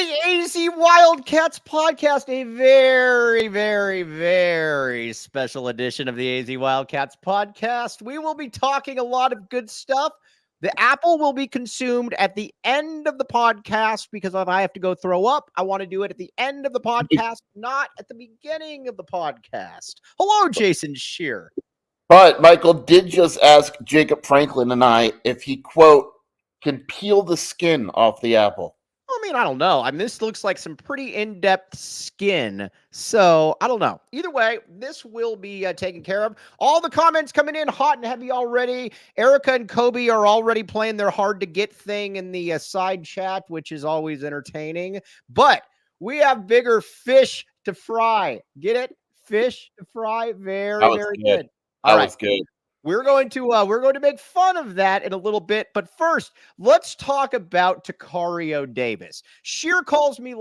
the AZ Wildcats podcast, a very, very, very special edition of the AZ Wildcats podcast. We will be talking a lot of good stuff. The apple will be consumed at the end of the podcast because if I have to go throw up, I want to do it at the end of the podcast, not at the beginning of the podcast. Hello, Jason Scheer. But Michael did just ask Jacob Franklin and I if he, quote, can peel the skin off the apple. I mean, I don't know. I mean, this looks like some pretty in-depth skin. So, I don't know. Either way, this will be taken care of. All the comments coming in hot and heavy already. Erica and Kobe are already playing their hard-to-get thing in the side chat, which is always entertaining. But we have bigger fish to fry. Get it? Fish to fry. Very, very good. All right. Good. We're going to make fun of that in a little bit, but first, let's talk about Tacario Davis. Scheer calls me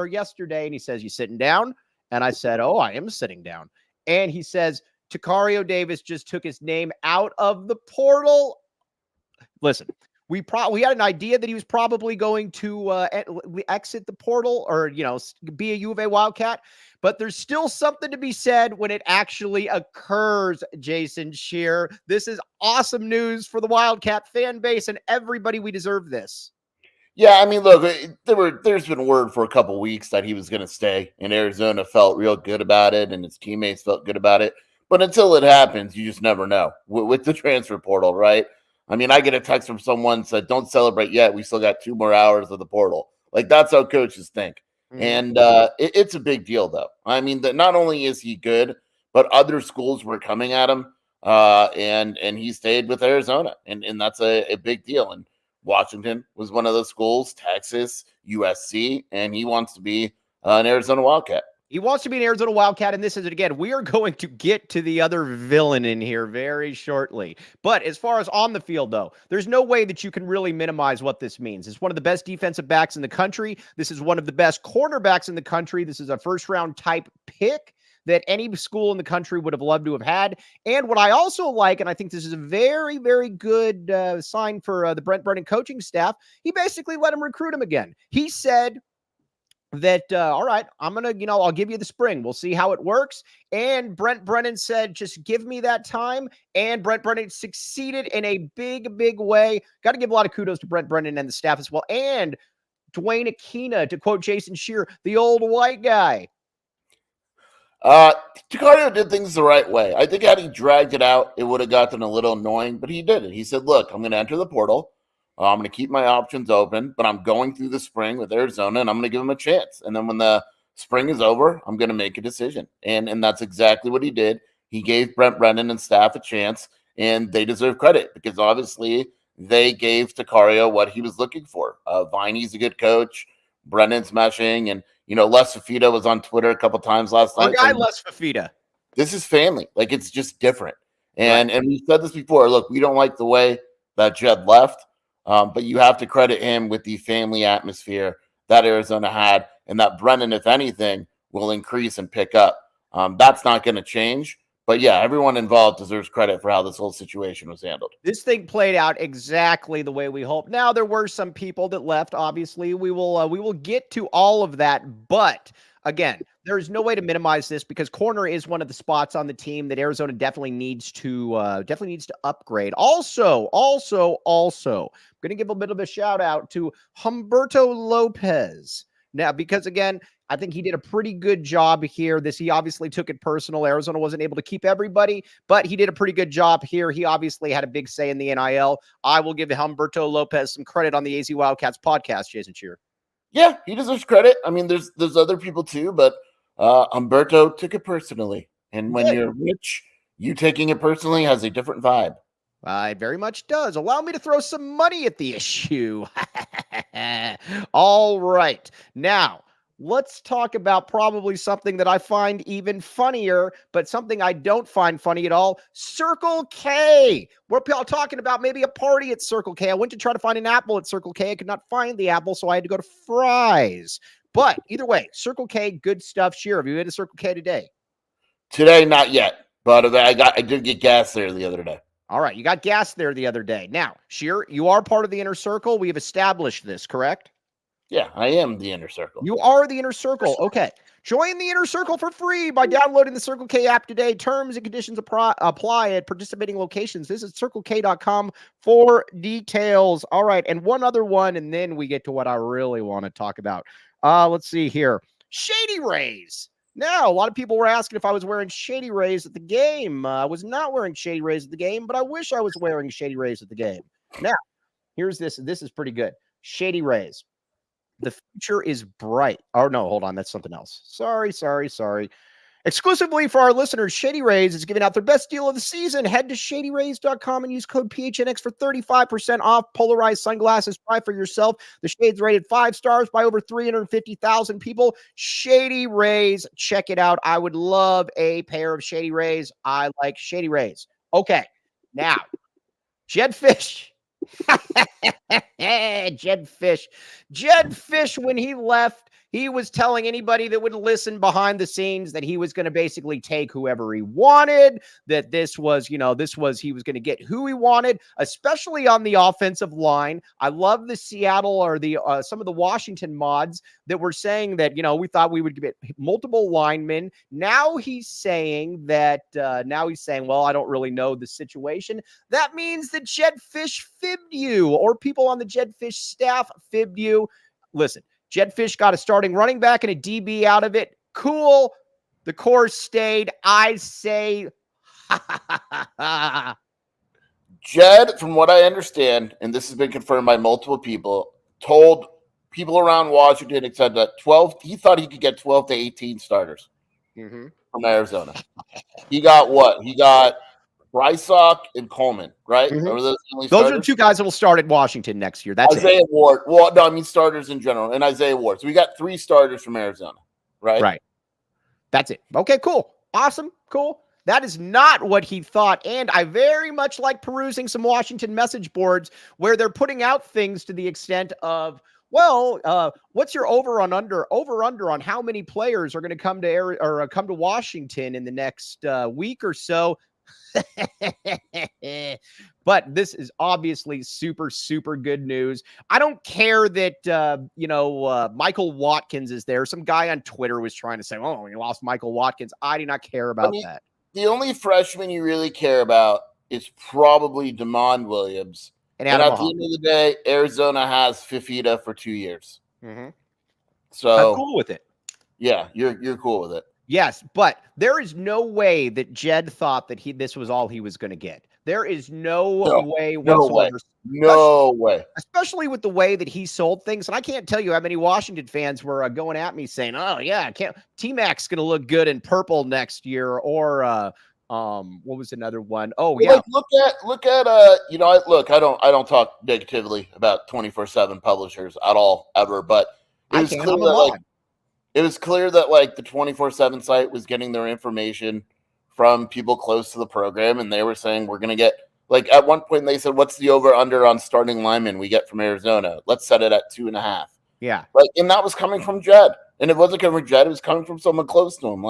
yesterday, and he says, "You sitting down?" And I said, "Oh, I am sitting down." And he says, "Tacario Davis just took his name out of the portal." Listen, we had an idea that he was probably going to exit the portal or be a U of A Wildcat. But there's still something to be said when it actually occurs, Jason Scheer. This is awesome news for the Wildcat fan base and everybody. We deserve this. Yeah, I mean, look, there's been word for a couple of weeks that he was going to stay, and Arizona felt real good about it, and his teammates felt good about it. But until it happens, you just never know with the transfer portal, right? I mean, I get a text from someone said, "Don't celebrate yet. We still got 2 more hours of the portal." Like, that's how coaches think. And it's a big deal, though. I mean, that not only is he good, but other schools were coming at him, and he stayed with Arizona, and that's a big deal. And Washington was one of those schools, Texas, USC, and he wants to be an Arizona Wildcat. He wants to be an Arizona Wildcat, and this is it again. We are going to get to the other villain in here very shortly. But as far as on the field, though, there's no way that you can really minimize what this means. It's one of the best defensive backs in the country. This is one of the best cornerbacks in the country. This is a first-round type pick that any school in the country would have loved to have had. And what I also like, and I think this is a very, very good sign for the Brent Brennan coaching staff, he basically let him recruit him again. He said that, all right, I'm going to, I'll give you the spring. We'll see how it works. And Brent Brennan said, just give me that time. And Brent Brennan succeeded in a big, big way. Got to give a lot of kudos to Brent Brennan and the staff as well. And Dwayne Aquina, to quote Jason Scheer, the old white guy. Tacario did things the right way. I think had he dragged it out, it would have gotten a little annoying, but he did it. He said, look, I'm going to enter the portal. I'm going to keep my options open, but I'm going through the spring with Arizona, and I'm going to give him a chance. And then when the spring is over, I'm going to make a decision. And that's exactly what he did. He gave Brent Brennan and staff a chance, and they deserve credit because obviously they gave Tacario what he was looking for. Viney's a good coach. Brennan's meshing, and Les Fafita was on Twitter a couple times last night. Our guy Les Fafita. This is family. Like, it's just different. And we said this before. Look, we don't like the way that Jed left. But you have to credit him with the family atmosphere that Arizona had, and that Brennan, if anything, will increase and pick up. That's not going to change. But yeah, everyone involved deserves credit for how this whole situation was handled. This thing played out exactly the way we hoped. Now, there were some people that left. Obviously, we will get to all of that. But again, there's no way to minimize this because corner is one of the spots on the team that Arizona definitely needs to upgrade. Also, I'm going to give a bit of a shout out to Humberto Lopez. Now, because again, I think he did a pretty good job here. He obviously took it personal. Arizona wasn't able to keep everybody, but he did a pretty good job here. He obviously had a big say in the NIL. I will give Humberto Lopez some credit on the AZ Wildcats podcast, Jason Scheer. Yeah, he deserves credit. I mean, there's other people too, but Humberto took it personally. And when you're rich, you taking it personally has a different vibe. It very much does. Allow me to throw some money at the issue. All right. Now, let's talk about probably something that I find even funnier, but something I don't find funny at all. Circle K. We're talking about maybe a party at Circle K. I went to try to find an apple at Circle K. I could not find the apple, so I had to go to Fry's. But either way, Circle K, good stuff. Scheer, have you been to Circle K today? Today, not yet, but I did get gas there the other day. All right, you got gas there the other day. Now, Scheer, you are part of the inner circle. We have established this, correct? Yeah, I am the inner circle. You are the inner circle. Okay. Join the inner circle for free by downloading the Circle K app today. Terms and conditions apply at participating locations. Visit CircleK.com for details. All right. And one other one, and then we get to what I really want to talk about. Let's see here. Shady Rays. Now, a lot of people were asking if I was wearing Shady Rays at the game. I was not wearing Shady Rays at the game, but I wish I was wearing Shady Rays at the game. Now, here's this. This is pretty good. Shady Rays. The future is bright. Oh, no, hold on. That's something else. Sorry. Exclusively for our listeners, Shady Rays is giving out their best deal of the season. Head to shadyrays.com and use code PHNX for 35% off polarized sunglasses. Try for yourself. The shades rated 5 stars by over 350,000 people. Shady Rays. Check it out. I would love a pair of Shady Rays. I like Shady Rays. Okay. Now, Jedd Fisch. Jedd Fisch, when he left, he was telling anybody that would listen behind the scenes that he was going to basically take whoever he wanted, that he was going to get who he wanted, especially on the offensive line. I love the Seattle or some of the Washington mods that were saying that, we thought we would get multiple linemen. Now he's saying, well, I don't really know the situation. That means that Jedd Fisch fibbed you, or people on the Jedd Fisch staff fibbed you. Listen, Jedd Fisch got a starting running back and a DB out of it. Cool. The core stayed. I say, Jedd, from what I understand, and this has been confirmed by multiple people, told people around Washington, et cetera, that he thought he could get 12 to 18 starters from Arizona. He got what? He got Brysock and Coleman, right? Those are the two guys that will start at Washington next year. That's Isaiah Ward. Well, no, I mean starters in general, and Isaiah Ward. So we got 3 starters from Arizona, right? Right. That's it. Okay, cool. Awesome. Cool. That is not what he thought. And I very much like perusing some Washington message boards where they're putting out things to the extent of, what's your over under on how many players are going to come to Washington in the next week or so. But this is obviously super, super good news. I don't care that, Michael Watkins is there. Some guy on Twitter was trying to say, oh, we lost Michael Watkins. I do not care about that. The only freshman you really care about is probably Damon Williams. And at the end of the day, Arizona has Fifita for 2 years. So I'm cool with it. Yeah, you're cool with it. Yes, but there is no way that Jedd thought that this was all he was going to get. There is no way whatsoever. No way. Especially with the way that he sold things. And I can't tell you how many Washington fans were going at me saying, oh, yeah, T-Mac's going to look good in purple next year. Or what was another one? Oh, yeah. Look at I don't talk negatively about 24/7 publishers at all, ever. But it was clear that the 24/7 site was getting their information from people close to the program, and they were saying we're going to get at one point they said, what's the over under on starting linemen we get from Arizona? Let's set it at 2.5. Yeah. And that was coming from Jedd, and it wasn't coming from Jedd. It was coming from someone close to him.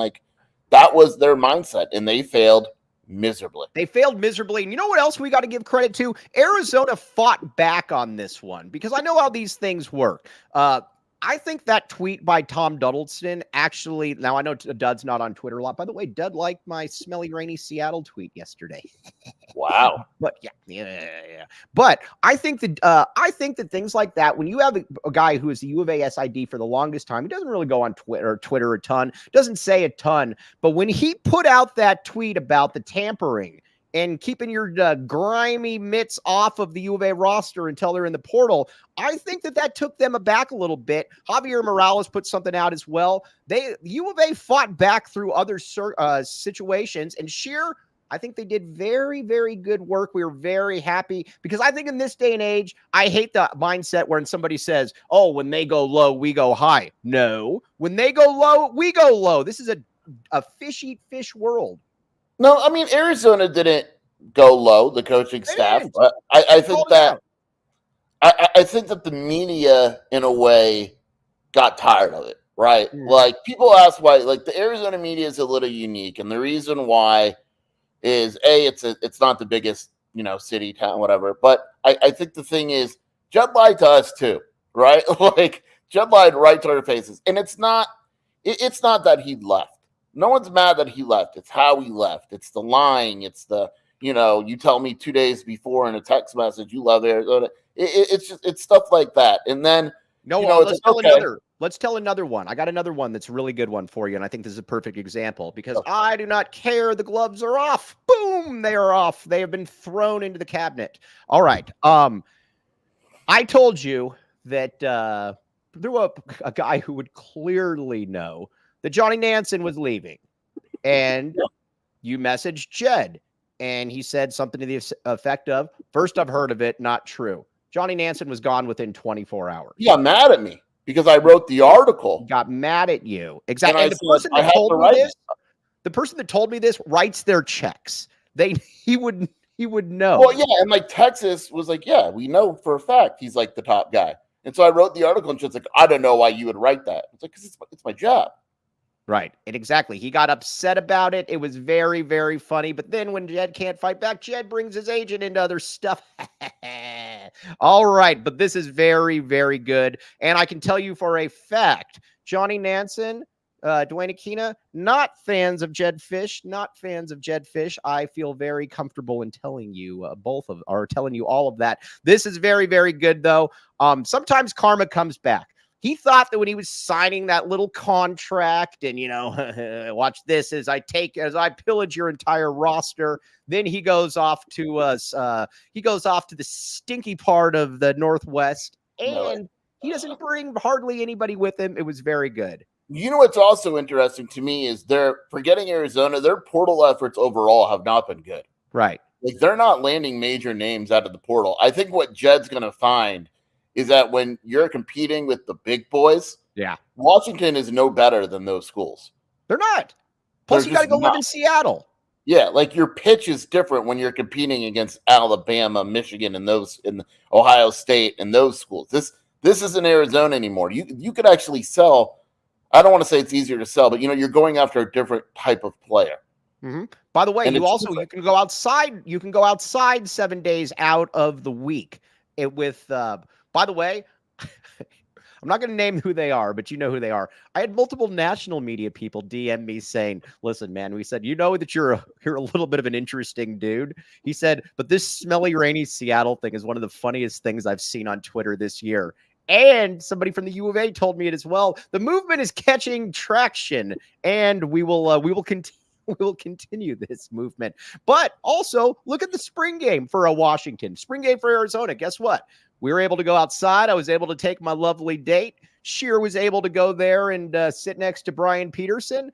That was their mindset, and they failed miserably. And you know what else we got to give credit to? Arizona fought back on this one, because I know how these things work. I think that tweet by Tom Duddleston actually, now I know Dud's not on Twitter a lot. By the way, Dud liked my smelly, rainy Seattle tweet yesterday. Wow. But yeah. But I think that things like that, when you have a guy who is the U of A SID for the longest time, he doesn't really go on Twitter a ton, doesn't say a ton. But when he put out that tweet about the tampering and keeping your grimy mitts off of the U of A roster until they're in the portal, I think that took them aback a little bit. Javier Morales put something out as well. U of A fought back through other situations, and Scheer, I think they did very, very good work. We were very happy, because I think in this day and age, I hate the mindset where somebody says, oh, when they go low, we go high. No, when they go low, we go low. This is a fish eat fish world. No, I mean, Arizona didn't go low, the coaching staff. But I think that I think that the media, in a way, got tired of it, right? People ask why. The Arizona media is a little unique, and the reason why is it's not the biggest city, town, whatever. But I think the thing is, Jedd lied to us too, right? Jed lied right to our faces. And it's not that he left. No one's mad that he left. It's how he left. It's the lying. It's the, you tell me 2 days before in a text message you love Arizona. It's stuff like that. And then let's tell another one. I got another one that's a really good one for you, and I think this is a perfect example because I do not care. The gloves are off. Boom, they are off. They have been thrown into the cabinet. All right. I told you that there was a guy who would clearly know that Johnny Nansen was leaving, and you messaged Jed, and he said something to the effect of, "First I've heard of it, not true." Johnny Nansen was gone within 24 hours. He got mad at me because I wrote the article. He got mad at you. Exactly. And the person that told me this writes their checks. He would know. Well, yeah, and like Texas was like, yeah, we know for a fact he's like the top guy. And so I wrote the article, and she's like, I don't know why you would write that. It's like, because it's my job. Right. And exactly. He got upset about it. It was very, very funny. But then when Jed can't fight back, Jed brings his agent into other stuff. All right. But this is very, very good. And I can tell you for a fact, Johnny Nansen, Dwayne Aquina, not fans of Jed Fish. I feel very comfortable in telling you telling you all of that. This is very, very good, though. Sometimes karma comes back. He thought that when he was signing that little contract and, watch this as I pillage your entire roster. Then he goes off to the stinky part of the Northwest, and he doesn't bring hardly anybody with him. It was very good. You know what's also interesting to me is they're forgetting Arizona. Their portal efforts overall have not been good. Right. Like they're not landing major names out of the portal. I think what Jed's going to find is that when you're competing with the big boys, Washington is no better than those schools. They're not. Plus, you got to go live in Seattle. Yeah, like your pitch is different when you're competing against Alabama, Michigan, and in Ohio State and those schools. This isn't Arizona anymore. You could actually sell. I don't want to say it's easier to sell, but you're going after a different type of player. Mm-hmm. By the way, you can go outside. You can go outside 7 days out of the week. By the way, I'm not going to name who they are, but you know who they are. I had multiple national media people DM me saying, "Listen, man," we said, "You know that you're a little bit of an interesting dude." He said, "But this smelly, rainy Seattle thing is one of the funniest things I've seen on Twitter this year." And somebody from the U of A told me it as well. The movement is catching traction, and we will continue this movement. But also, look at the spring game for Washington, spring game for Arizona. Guess what? We were able to go outside. I was able to take my lovely date. Scheer was able to go there and sit next to Brian Peterson.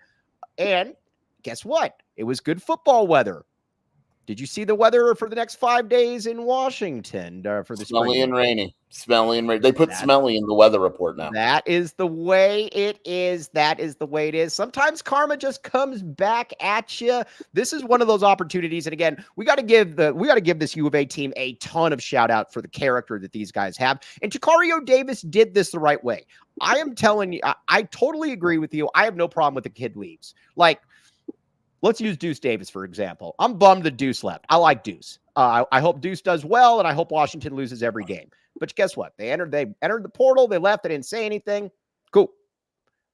And guess what? It was good football weather. Did you see the weather for the next 5 days in Washington for the smelly spring? And rainy? Smelly and rainy. They put smelly in the weather report now. That is the way it is. Sometimes karma just comes back at you. This is one of those opportunities. And again, we got to give this U of A team a ton of shout out for the character that these guys have. And Tacario Davis did this the right way. I am telling you, I totally agree with you. I have no problem with the kid leaves. Like, let's use Deuce Davis, for example. I'm bummed that Deuce left. I like Deuce. I hope Deuce does well, and I hope Washington loses every game. But guess what? They entered the portal. They left. They didn't say anything. Cool.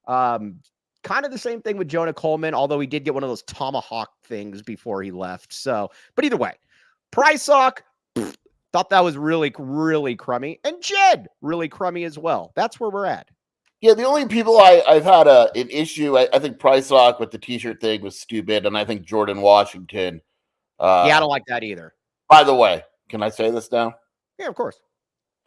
Kind of the same thing with Jonah Coleman, although he did get one of those tomahawk things before he left. So, but either way, Price Hawk, thought that was really, really crummy. And Jed, really crummy as well. That's where we're at. Yeah, the only people I've had an issue, I think Price Hawk with the T-shirt thing was stupid, and I think Jordan Washington. I don't like that either. By the way, can I say this now? Yeah, of course.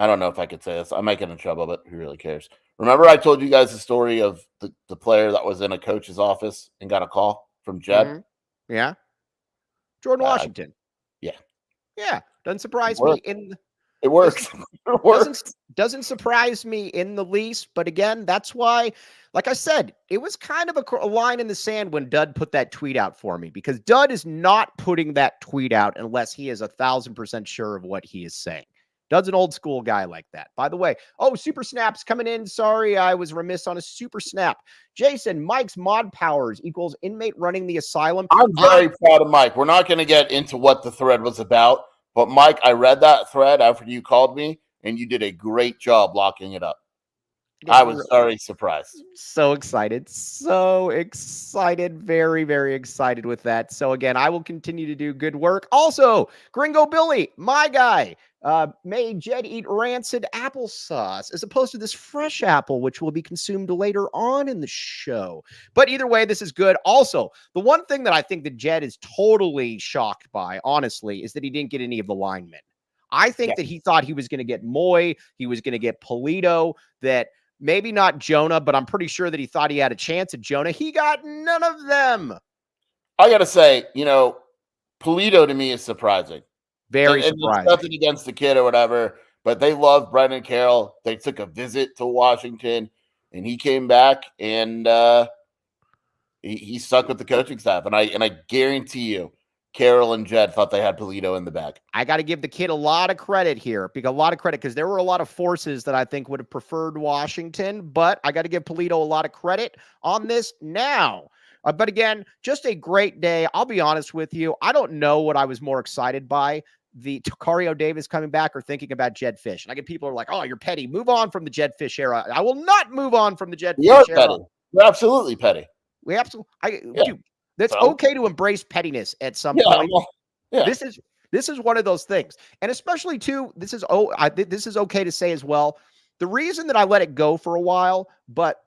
I don't know if I could say this. I might get in trouble, but who really cares? Remember I told you guys the story of the player that was in a coach's office and got a call from Jed? Mm-hmm. Yeah. Jordan Washington. Yeah. Yeah. Doesn't surprise me. It works. It works. Doesn't surprise me in the least. But again, that's why, like I said, it was kind of a line in the sand when Dud put that tweet out for me, because Dud is not putting that tweet out unless he is 1,000% sure of what he is saying. Dud's an old school guy like that. By the way, Super Snap's coming in. Sorry, I was remiss on a Super Snap. Jason, Mike's mod powers equals inmate running the asylum. I'm very proud of Mike. We're not going to get into what the thread was about, but Mike, I read that thread after you called me, and you did a great job locking it up. I was very surprised. So excited. So excited. Very, very excited with that. So again, I will continue to do good work. Also, Gringo Billy, my guy, made Jed eat rancid applesauce as opposed to this fresh apple, which will be consumed later on in the show. But either way, this is good. Also, the one thing that I think that Jed is totally shocked by, honestly, is that he didn't get any of the linemen. I think that he thought he was going to get Moy, he was going to get Polito, that maybe not Jonah, but I'm pretty sure that he thought he had a chance at Jonah. He got none of them. I got to say, Polito to me is surprising. Very and surprising. It's nothing against the kid or whatever, but they love Brendan Carroll. They took a visit to Washington, and he came back, and he stuck with the coaching staff. And I guarantee you, Carroll and Jed thought they had Polito in the bag. I got to give the kid a lot of credit here, because there were a lot of forces that I think would have preferred Washington, but I got to give Polito a lot of credit on this now. But again, just a great day. I'll be honest with you. I don't know what I was more excited by, the Tacario Davis coming back or thinking about Jed Fish. And I get people are like, oh, you're petty. Move on from the Jed Fish era. I will not move on from the Jed Fish era. Petty. We're absolutely petty. We absolutely, dude, that's okay to embrace pettiness at some point. Well, This is one of those things. And especially too, this is okay to say as well. The reason that I let it go for a while, but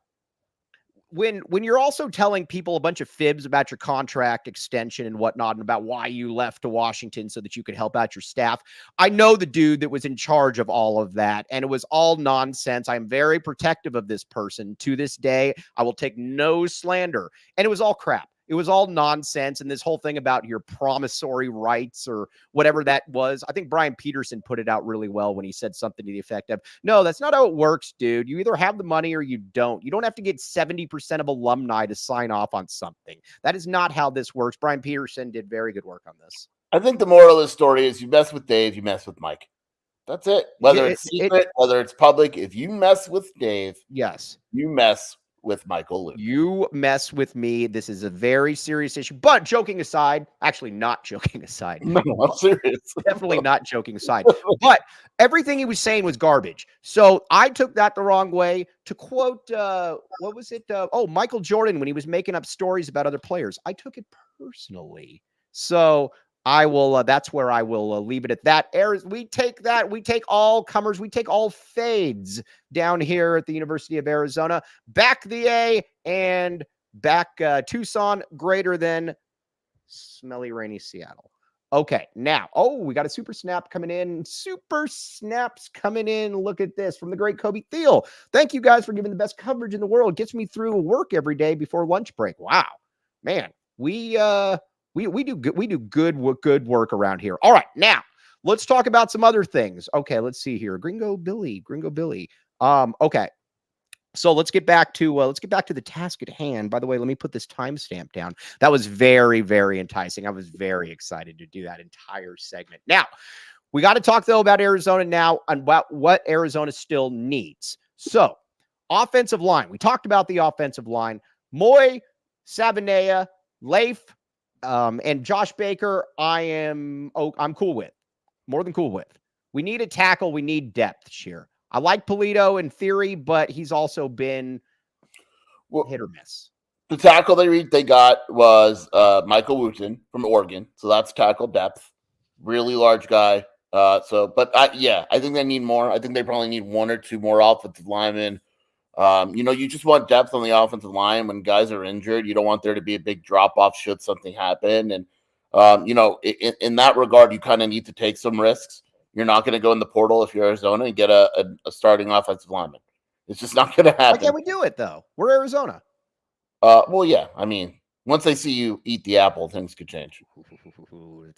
when you're also telling people a bunch of fibs about your contract extension and whatnot, and about why you left to Washington so that you could help out your staff, I know the dude that was in charge of all of that, and it was all nonsense. I'm very protective of this person to this day. I will take no slander, and it was all crap. It was all nonsense. And this whole thing about your promissory rights or whatever that was, I think Brian Peterson put it out really well when he said something to the effect of, no, that's not how it works, dude. You either have the money or you don't. You don't have to get 70% of alumni to sign off on something. That is not how this works. Brian Peterson did very good work on this. I think the moral of the story is you mess with Dave, you mess with Mike. That's it. Whether it's secret, whether it's public, if you mess with Dave, yes, you mess with Michael Luke. You mess with me. This is a very serious issue. But joking aside, actually not joking aside. No, I'm serious. Definitely not joking aside. But everything he was saying was garbage. So I took that the wrong way. To quote, what was it? Michael Jordan, when he was making up stories about other players. I took it personally. So I will, that's where I will leave it at that. We take that. We take all comers. We take all fades down here at the University of Arizona. Back the A and back Tucson greater than smelly, rainy Seattle. Okay, now, we got a super snap coming in. Super snaps coming in. Look at this from the great Kobe Thiel. Thank you guys for giving the best coverage in the world. Gets me through work every day before lunch break. Wow, man, we do good work around here. All right, now let's talk about some other things. Okay, let's see here. Gringo Billy. Okay. So let's get back to the task at hand. By the way, let me put this timestamp down. That was very, very enticing. I was very excited to do that entire segment. Now, we got to talk though about Arizona now and about what Arizona still needs. So, offensive line. We talked about the offensive line. Moy, Savanea, Leif, and Josh Baker, I'm cool with. More than cool with. We need a tackle. We need depth, Scheer. I like Polito in theory, but he's also been hit or miss. The tackle they got was Michael Wooten from Oregon. So that's tackle depth. Really large guy. I think they need more. I think they probably need one or two more offensive linemen. You just want depth on the offensive line when guys are injured. You don't want there to be a big drop-off should something happen. And, in that regard, you kind of need to take some risks. You're not going to go in the portal if you're Arizona and get a starting offensive lineman. It's just not going to happen. Why can't we do it, though? We're Arizona. I mean, once they see you eat the apple, things could change.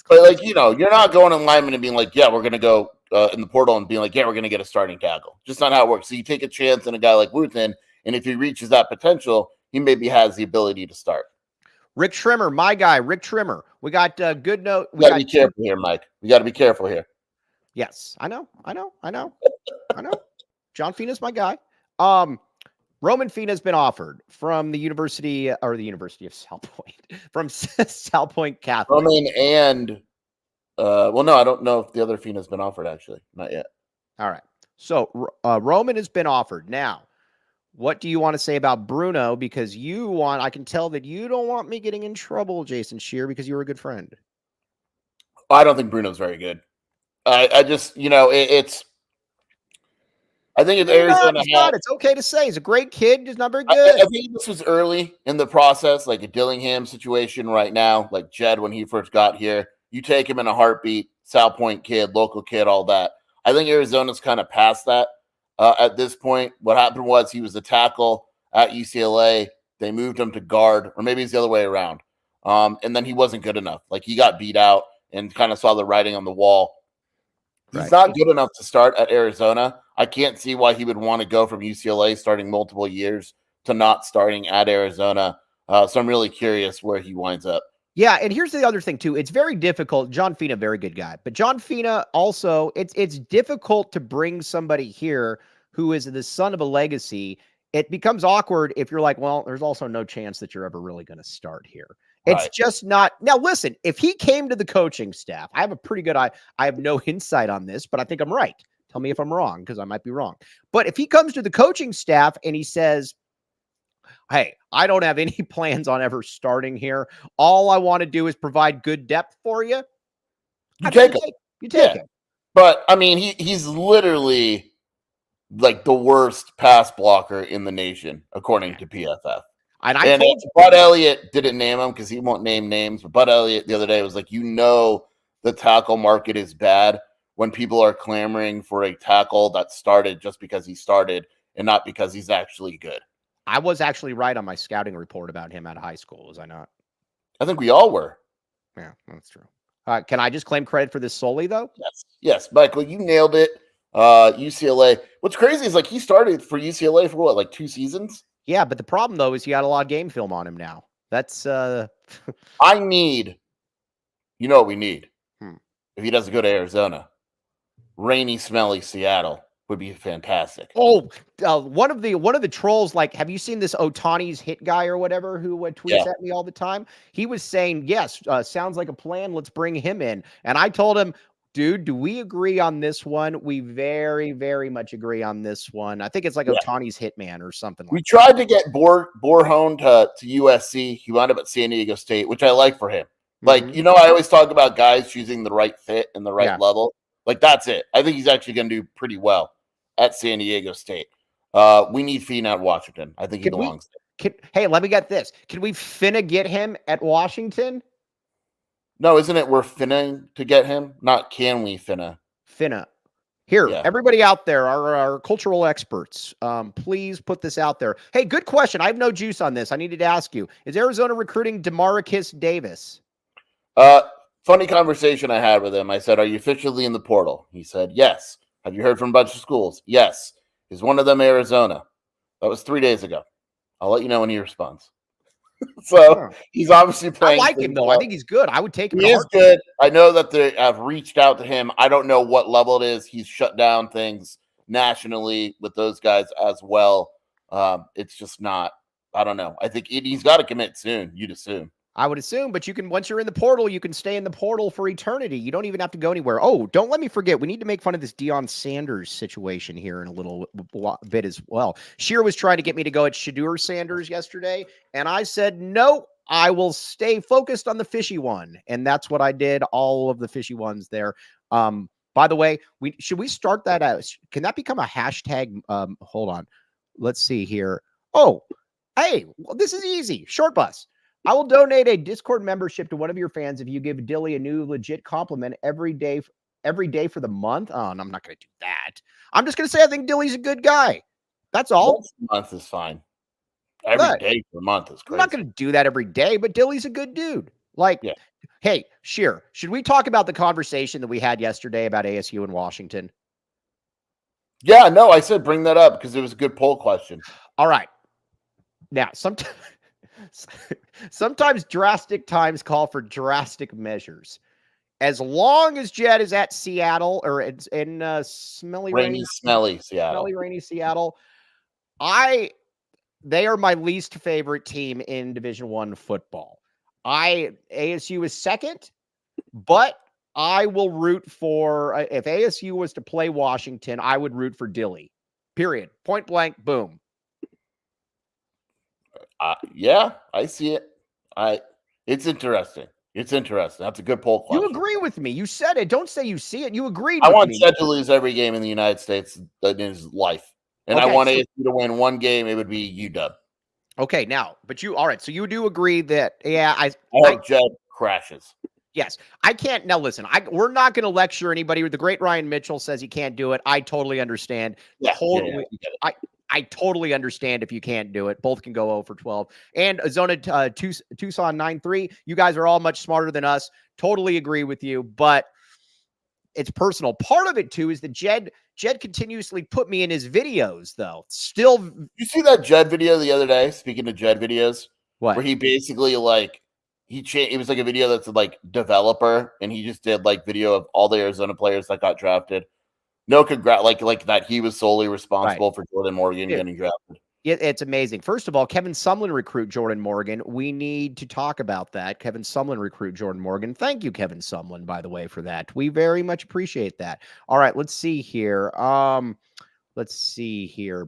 But, you're not going in lineman and being like, yeah, we're going to go in the portal and being like, yeah, we're going to get a starting tackle. Just not how it works. So you take a chance on a guy like Wooten, and if he reaches that potential, he maybe has the ability to start. Rick Trimmer, my guy, Rick Trimmer. We got good note. We got to be careful here, Mike. We got to be careful here. Yes, I know. John Fina's my guy. Roman Fina's been offered from the University of South Point, from South Point Catholic. Roman and, no, I don't know if the other Fina's been offered, actually. Not yet. All right. So Roman has been offered. Now, What do you want to say about Bruno? Because I can tell that you don't want me getting in trouble, Jason Scheer, because you were a good friend. I don't think Bruno's very good. I just, it's. I think it's Arizona. He's not. It's okay to say he's a great kid. He's not very I good. think this was early in the process, like a Dillingham situation right now, like Jed when he first got here. You take him in a heartbeat, South Point kid, local kid, all that. I think Arizona's kind of past that at this point. What happened was he was a tackle at UCLA. They moved him to guard, or maybe it's the other way around. And then he wasn't good enough. Like he got beat out and kind of saw the writing on the wall. He's not good enough to start at Arizona. I can't see why he would want to go from UCLA starting multiple years to not starting at Arizona. So I'm really curious where he winds up. Yeah, and here's the other thing too. It's very difficult. John Fina, very good guy, but John Fina also, it's difficult to bring somebody here who is the son of a legacy. It becomes awkward if you're like, well, there's also no chance that you're ever really going to start here. It's just not. Now, listen, if he came to the coaching staff, I have a pretty good I have no insight on this, but I think I'm right. Tell me if I'm wrong, because I might be wrong. But if he comes to the coaching staff and he says, hey, I don't have any plans on ever starting here. All I want to do is provide good depth for you. You take him. But, I mean, he's literally like the worst pass blocker in the nation, according to PFF. And Bud Elliott didn't name him because he won't name names. But Bud Elliott the other day was like, the tackle market is bad when people are clamoring for a tackle that started just because he started and not because he's actually good. I was actually right on my scouting report about him out of high school, was I not? I think we all were. Yeah, that's true. Can I just claim credit for this solely, though? Yes, Michael, you nailed it. UCLA. What's crazy is like he started for UCLA for what, like 2 seasons? Yeah, but the problem though is he got a lot of game film on him now. That's what we need. If he doesn't go to Arizona, rainy, smelly Seattle would be fantastic. Oh, one of the trolls, like, have you seen this Otani's hit guy or whatever who tweets at me all the time? He was saying, yes, sounds like a plan. Let's bring him in. And I told him, dude, do we agree on this one? We very, very much agree on this one. I think it's like Otani's hitman or something like that. We tried to get Borhone to USC. He wound up at San Diego State, which I like for him. Like, I always talk about guys choosing the right fit and the right level. Like, that's it. I think he's actually going to do pretty well at San Diego State. We need Fina at Washington. I think he belongs there. Hey, let me get this. Can we finna get him at Washington? No, isn't it we're finna to get him? Not can we finna. Finna. Here, everybody out there, our cultural experts, please put this out there. Hey, good question. I have no juice on this. I needed to ask you. Is Arizona recruiting DeMarcus Davis? Funny conversation I had with him. I said, are you officially in the portal? He said, yes. Have you heard from a bunch of schools? Yes. Is one of them Arizona? That was 3 days ago. I'll let you know when he responds. So he's obviously playing. I like him, though. Well. I think he's good. I would take him. He is good. I know that they have reached out to him. I don't know what level it is. He's shut down things nationally with those guys as well. It's just not. I don't know. I think he's got to commit soon. You'd assume. I would assume, but once you're in the portal, you can stay in the portal for eternity. You don't even have to go anywhere. Oh, don't let me forget. We need to make fun of this Deion Sanders situation here in a little bit as well. Scheer was trying to get me to go at Shedeur Sanders yesterday, and I said, no, I will stay focused on the fishy one. And that's what I did, all of the fishy ones there. By the way, should we start that out? Can that become a hashtag? Hold on. Let's see here. Oh, hey, well, this is easy. Short bus. I will donate a Discord membership to one of your fans if you give Dilly a new legit compliment every day for the month. Oh, no, I'm not going to do that. I'm just going to say I think Dilly's a good guy. That's all. Once a month is fine. Every day for a month is crazy. I'm not going to do that every day, but Dilly's a good dude. Like, hey, Scheer, should we talk about the conversation that we had yesterday about ASU in Washington? Yeah, no, I said bring that up because it was a good poll question. All right. Now, sometimes drastic times call for drastic measures. As long as Jed is at Seattle or it's in smelly Seattle, they are my least favorite team in Division I football. ASU is second, but I will root for if ASU was to play Washington, I would root for Dilly. Period. Point blank. Boom. Yeah, I see it. It's interesting. It's interesting. That's a good poll question. You agree with me. You said it. Don't say you see it. You agreed I with want me. Jed to lose every game in the United States in his life. And I Okay, want so- ASU to win one game. It would be UW. Okay, now, but all right, so you do agree that, yeah, I hope Jed crashes. Yes. I can't. Now, listen, we're not going to lecture anybody. The great Ryan Mitchell says he can't do it. I totally understand. Yeah, Totally. I totally understand if you can't do it. Both can go 0 for 12. And Arizona, Tucson 9-3. You guys are all much smarter than us. Totally agree with you, but it's personal. Part of it, too, is that Jed continuously put me in his videos, though. Still. You see that Jed video the other day? Speaking of Jed videos, What? Where he basically it was like a video that's like developer, and he just did like video of all the Arizona players that got drafted. No congrat, like that he was solely responsible for Jordan Morgan getting drafted. It's amazing. First of all, Kevin Sumlin recruit Jordan Morgan. We need to talk about that. Kevin Sumlin recruit Jordan Morgan. Thank you, Kevin Sumlin, by the way, for that. We very much appreciate that. All right, let's see here.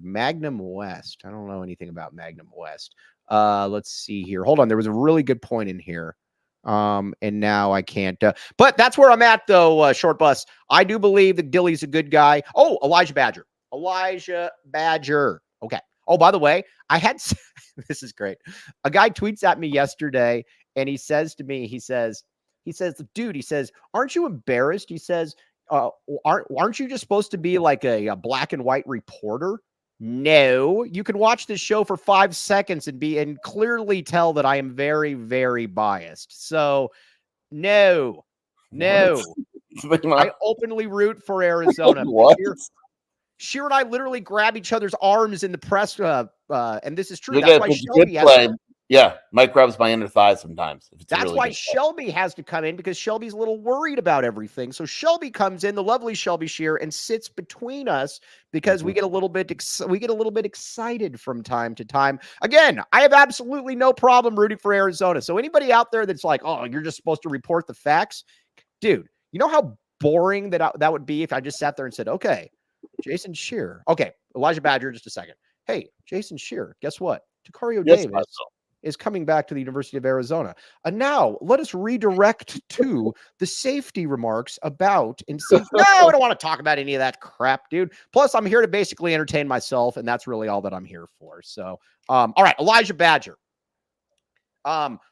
Magnum West. I don't know anything about Magnum West. Let's see here. Hold on. There was a really good point in here. And now I can't, but that's where I'm at though. Short bus. I do believe that Dilly's a good guy. Oh, Elijhah Badger. Okay. Oh, by the way, this is great. A guy tweets at me yesterday and he says to me, he says, dude, aren't you embarrassed? He says, aren't you just supposed to be like a black and white reporter? No, you can watch this show for 5 seconds and clearly tell that I am very, very biased. So no. I openly root for Arizona. What? Scheer and I literally grab each other's arms in the press. And this is true. That's why Shelby Mike grabs my inner thigh sometimes. That's why Shelby has to come in, because Shelby's a little worried about everything. So Shelby comes in, the lovely Shelby Scheer, and sits between us because we get a little bit excited from time to time. Again, I have absolutely no problem rooting for Arizona. So anybody out there that's like, oh, you're just supposed to report the facts, dude, you know how boring that would be if I just sat there and said, okay, Jason Scheer. Okay, Elijhah Badger, just a second. Hey, Jason Scheer, guess what? Tacario Davis is coming back to the University of Arizona. And now let us redirect to the safety remarks about no, I don't want to talk about any of that crap, dude. Plus, I'm here to basically entertain myself, and that's really all that I'm here for. So, all right, Elijhah Badger.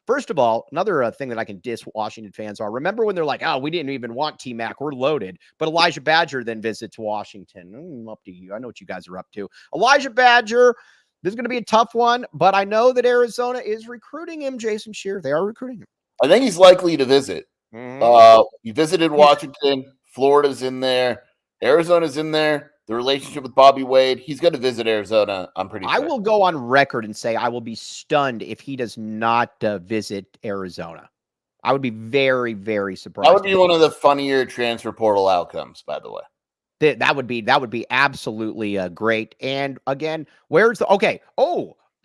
First of all, another thing that I can diss Washington fans are, remember when they're like, oh, we didn't even want T-Mac, we're loaded. But Elijhah Badger then visits Washington. Up to you. I know what you guys are up to. Elijhah Badger. This is going to be a tough one, but I know that Arizona is recruiting him, Jason Scheer. They are recruiting him. I think he's likely to visit. He visited Washington. Florida's in there. Arizona's in there. The relationship with Bobby Wade. He's going to visit Arizona, I'm pretty sure. I will go on record and say I will be stunned if he does not visit Arizona. I would be very, very surprised. That would be one of the funnier transfer portal outcomes, by the way. That would be absolutely great. And again,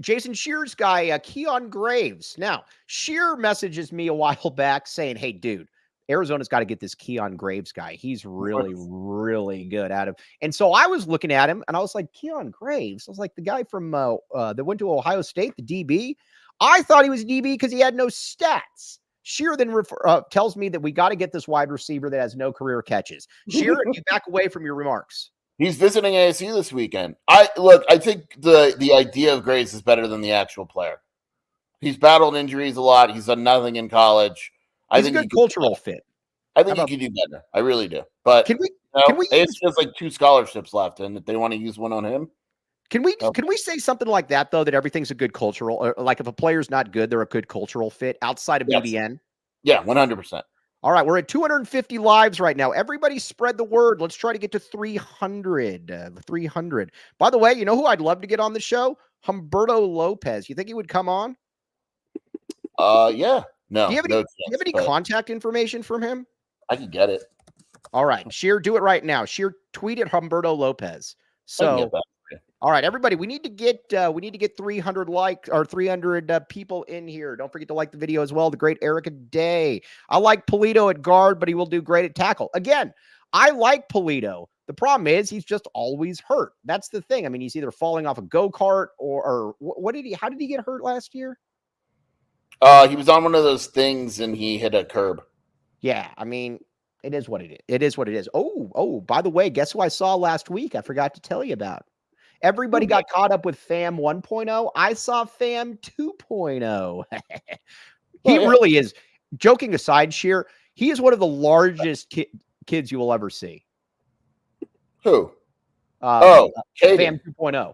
Jason Scheer's guy, Keon Graves. Now, Scheer messages me a while back saying, hey, dude, Arizona's got to get this Keon Graves guy. He's really, really good at him. And so I was looking at him and I was like, Keon Graves? I was like, the guy from that went to Ohio State, the DB. I thought he was DB because he had no stats. Scheer then tells me that we got to get this wide receiver that has no career catches. Scheer, you back away from your remarks. He's visiting ASU this weekend. I think the idea of Graves is better than the actual player. He's battled injuries a lot. He's done nothing in college. He's a good cultural fit. I think he could do better. I really do. But can we ASU has like 2 scholarships left, and if they want to use one on him. Can we say something like that, though, that everything's a good cultural, or like if a player's not good, they're a good cultural fit outside of BBN? Yeah, 100%. All right, we're at 250 lives right now. Everybody spread the word. Let's try to get to 300. 300. By the way, you know who I'd love to get on the show? Humberto Lopez. You think he would come on? Yeah. No. Do you have any contact information from him? I can get it. All right, Scheer, do it right now. Scheer, tweet at Humberto Lopez. So. All right, everybody, we need to get 300 likes or 300 people in here. Don't forget to like the video as well. The great Erica Day. I like Polito at guard, but he will do great at tackle. Again, I like Polito. The problem is he's just always hurt. That's the thing. I mean, he's either falling off a go-kart or how did he get hurt last year? He was on one of those things and he hit a curb. Yeah, I mean, it is what it is. It is what it is. Oh, by the way, guess who I saw last week? I forgot to tell you about. Everybody got caught up with FAM 1.0. I saw FAM 2.0. He really is, joking aside, Scheer, he is one of the largest kids you will ever see. Who? FAM 2.0.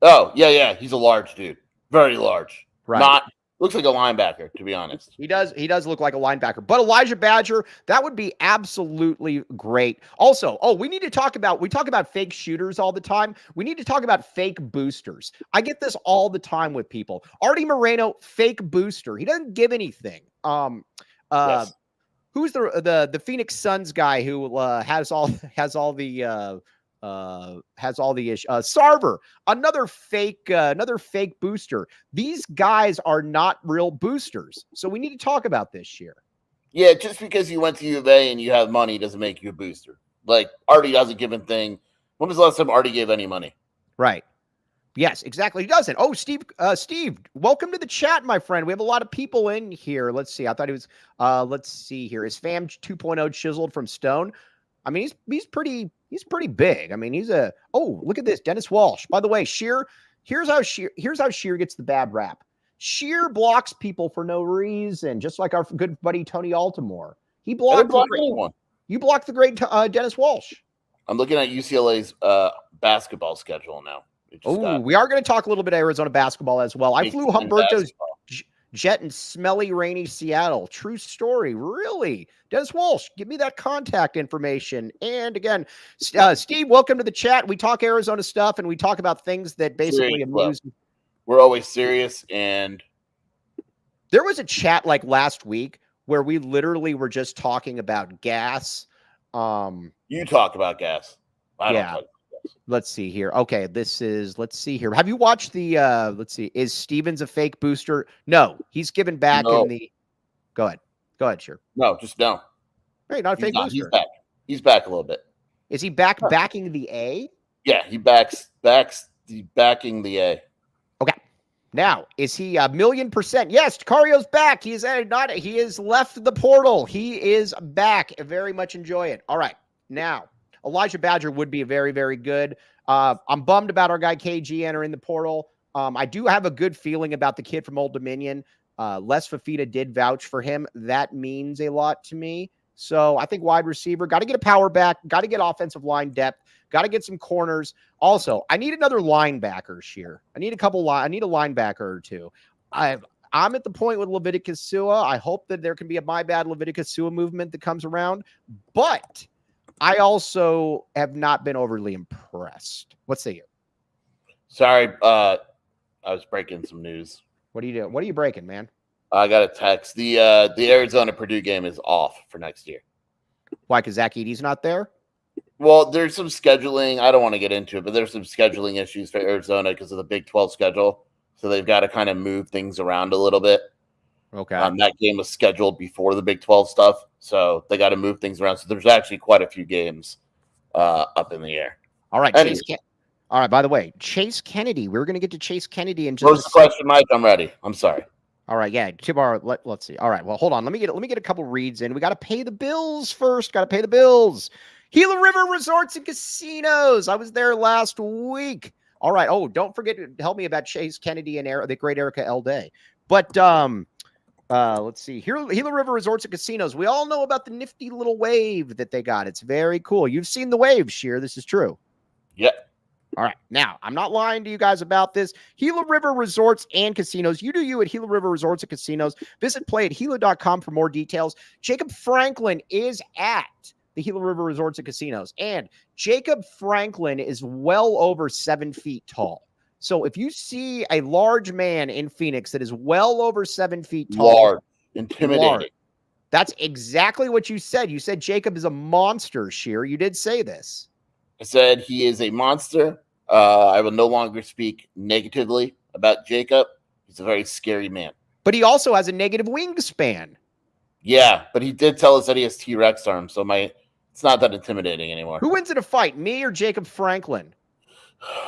Oh, yeah. He's a large dude. Very large. Right. Looks like a linebacker, to be honest. He does look like a linebacker. But Elijhah Badger, that would be absolutely great. Also, we talk about fake shooters all the time. We need to talk about fake boosters. I get this all the time with people. Artie Moreno, fake booster. He doesn't give anything. Yes. Who's the Phoenix Suns guy who has all the issues? Sarver, another fake booster. These guys are not real boosters. So we need to talk about this, Scheer. Yeah, just because you went to U of A and you have money doesn't make you a booster. Like, Artie doesn't give a thing. When was the last time Artie gave any money? Right. Yes, exactly. He doesn't. Oh, Steve, welcome to the chat, my friend. We have a lot of people in here. Let's see. I thought he was, let's see here. Is FAM 2.0 chiseled from stone? I mean, he's pretty big. I mean, look at this. Dennis Walsh. By the way, Scheer, here's how Scheer gets the bad rap. Scheer blocks people for no reason, just like our good buddy Tony Altimore. He blocked anyone. You blocked the great Dennis Walsh. I'm looking at UCLA's basketball schedule now. We are going to talk a little bit of Arizona basketball as well. I flew Humberto's jet in smelly, rainy Seattle. True story. Really? Dennis Walsh, give me that contact information. And again, Steve, welcome to the chat. We talk Arizona stuff and we talk about things that basically amuse. We're always serious. And there was a chat like last week where we literally were just talking about gas. You talk about gas. I don't talk about gas. Let's see here. Okay, let's see here. Have you watched the, is Stevens a fake booster? No, he's given back in the, go ahead, sure. No, just no. Hey, not a fake booster. He's back. He's back a little bit. Is he backing the A? Yeah, he backs backing the A. Okay. Now, is he 1,000,000%? Yes, Tacario's back. He has left the portal. He is back. I very much enjoy it. All right. Now, Elijhah Badger would be very, very good. I'm bummed about our guy KG entering the portal. I do have a good feeling about the kid from Old Dominion. Les Fafita did vouch for him. That means a lot to me. So I think wide receiver, got to get a power back, got to get offensive line depth, got to get some corners. Also, I need another linebacker, Scheer. I need a linebacker or two. I'm at the point with Leviticus Sua. I hope that there can be a my bad Leviticus Sua movement that comes around. But I also have not been overly impressed. What say you? Sorry, I was breaking some news. What are you doing? What are you breaking, man? I got a text. The Arizona Purdue game is off for next year. Why? Because Zach Edey's not there? Well, there's some scheduling. I don't want to get into it, but there's some scheduling issues for Arizona because of the Big 12 schedule. So they've got to kind of move things around a little bit. Okay. That game was scheduled before the Big 12 stuff, so they got to move things around. So there's actually quite a few games up in the air. All right, Chase. All right. By the way, Chase Kennedy. We're going to get to Chase Kennedy in just First question, Mike. I'm ready. I'm sorry. All right. Yeah. Tomorrow. Let's see. All right. Well, hold on. Let me get a couple reads in. We got to pay the bills first. Got to pay the bills. Gila River Resorts and Casinos. I was there last week. All right. Oh, don't forget to help me about Chase Kennedy and the great Erica L. Day. But let's see. Gila River Resorts and Casinos. We all know about the nifty little wave that they got. It's very cool. You've seen the wave, Scheer. This is true. Yep. All right. Now, I'm not lying to you guys about this. Gila River Resorts and Casinos. You do you at Gila River Resorts and Casinos. Visit play@gila.com for more details. Jacob Franklin is at the Gila River Resorts and Casinos. And Jacob Franklin is well over 7 feet tall. So if you see a large man in Phoenix that is well over 7 feet tall, large, intimidating. That's exactly what you said. You said Jacob is a monster, Scheer. You did say this. I said he is a monster. I will no longer speak negatively about Jacob. He's a very scary man. But he also has a negative wingspan. Yeah, but he did tell us that he has T-Rex arms. So It's not that intimidating anymore. Who wins in a fight, me or Jacob Franklin?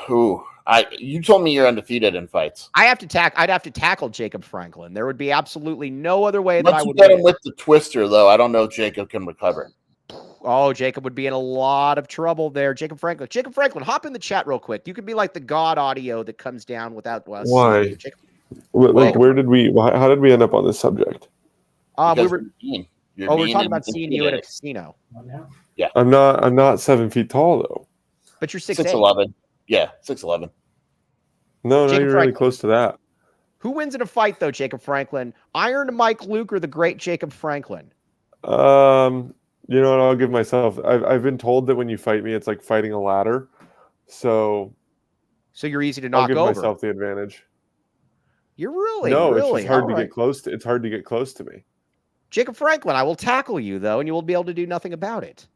You told me you're undefeated in fights. I'd have to tackle Jacob Franklin. There would be absolutely no other way that I would get him win. with the twister, though. I don't know if Jacob can recover. Oh, Jacob would be in a lot of trouble there. Jacob Franklin, hop in the chat real quick. You could be like the God audio that comes down without us. Why? Where did we? How did we end up on this subject? We were talking about seeing you at a casino. Yeah, I'm not 7 feet tall though. But you're 6'11". Yeah, 6'11". No, you're really close to that. Who wins in a fight though, Jacob Franklin? Iron Mike Luke or the great Jacob Franklin? You know what? I'll give myself. I've been told that when you fight me, it's like fighting a ladder. So you're easy to knock I'll give over. myself the advantage. You're really It's just hard to get close to. It's hard to get close to me. Jacob Franklin, I will tackle you though, and you will be able to do nothing about it.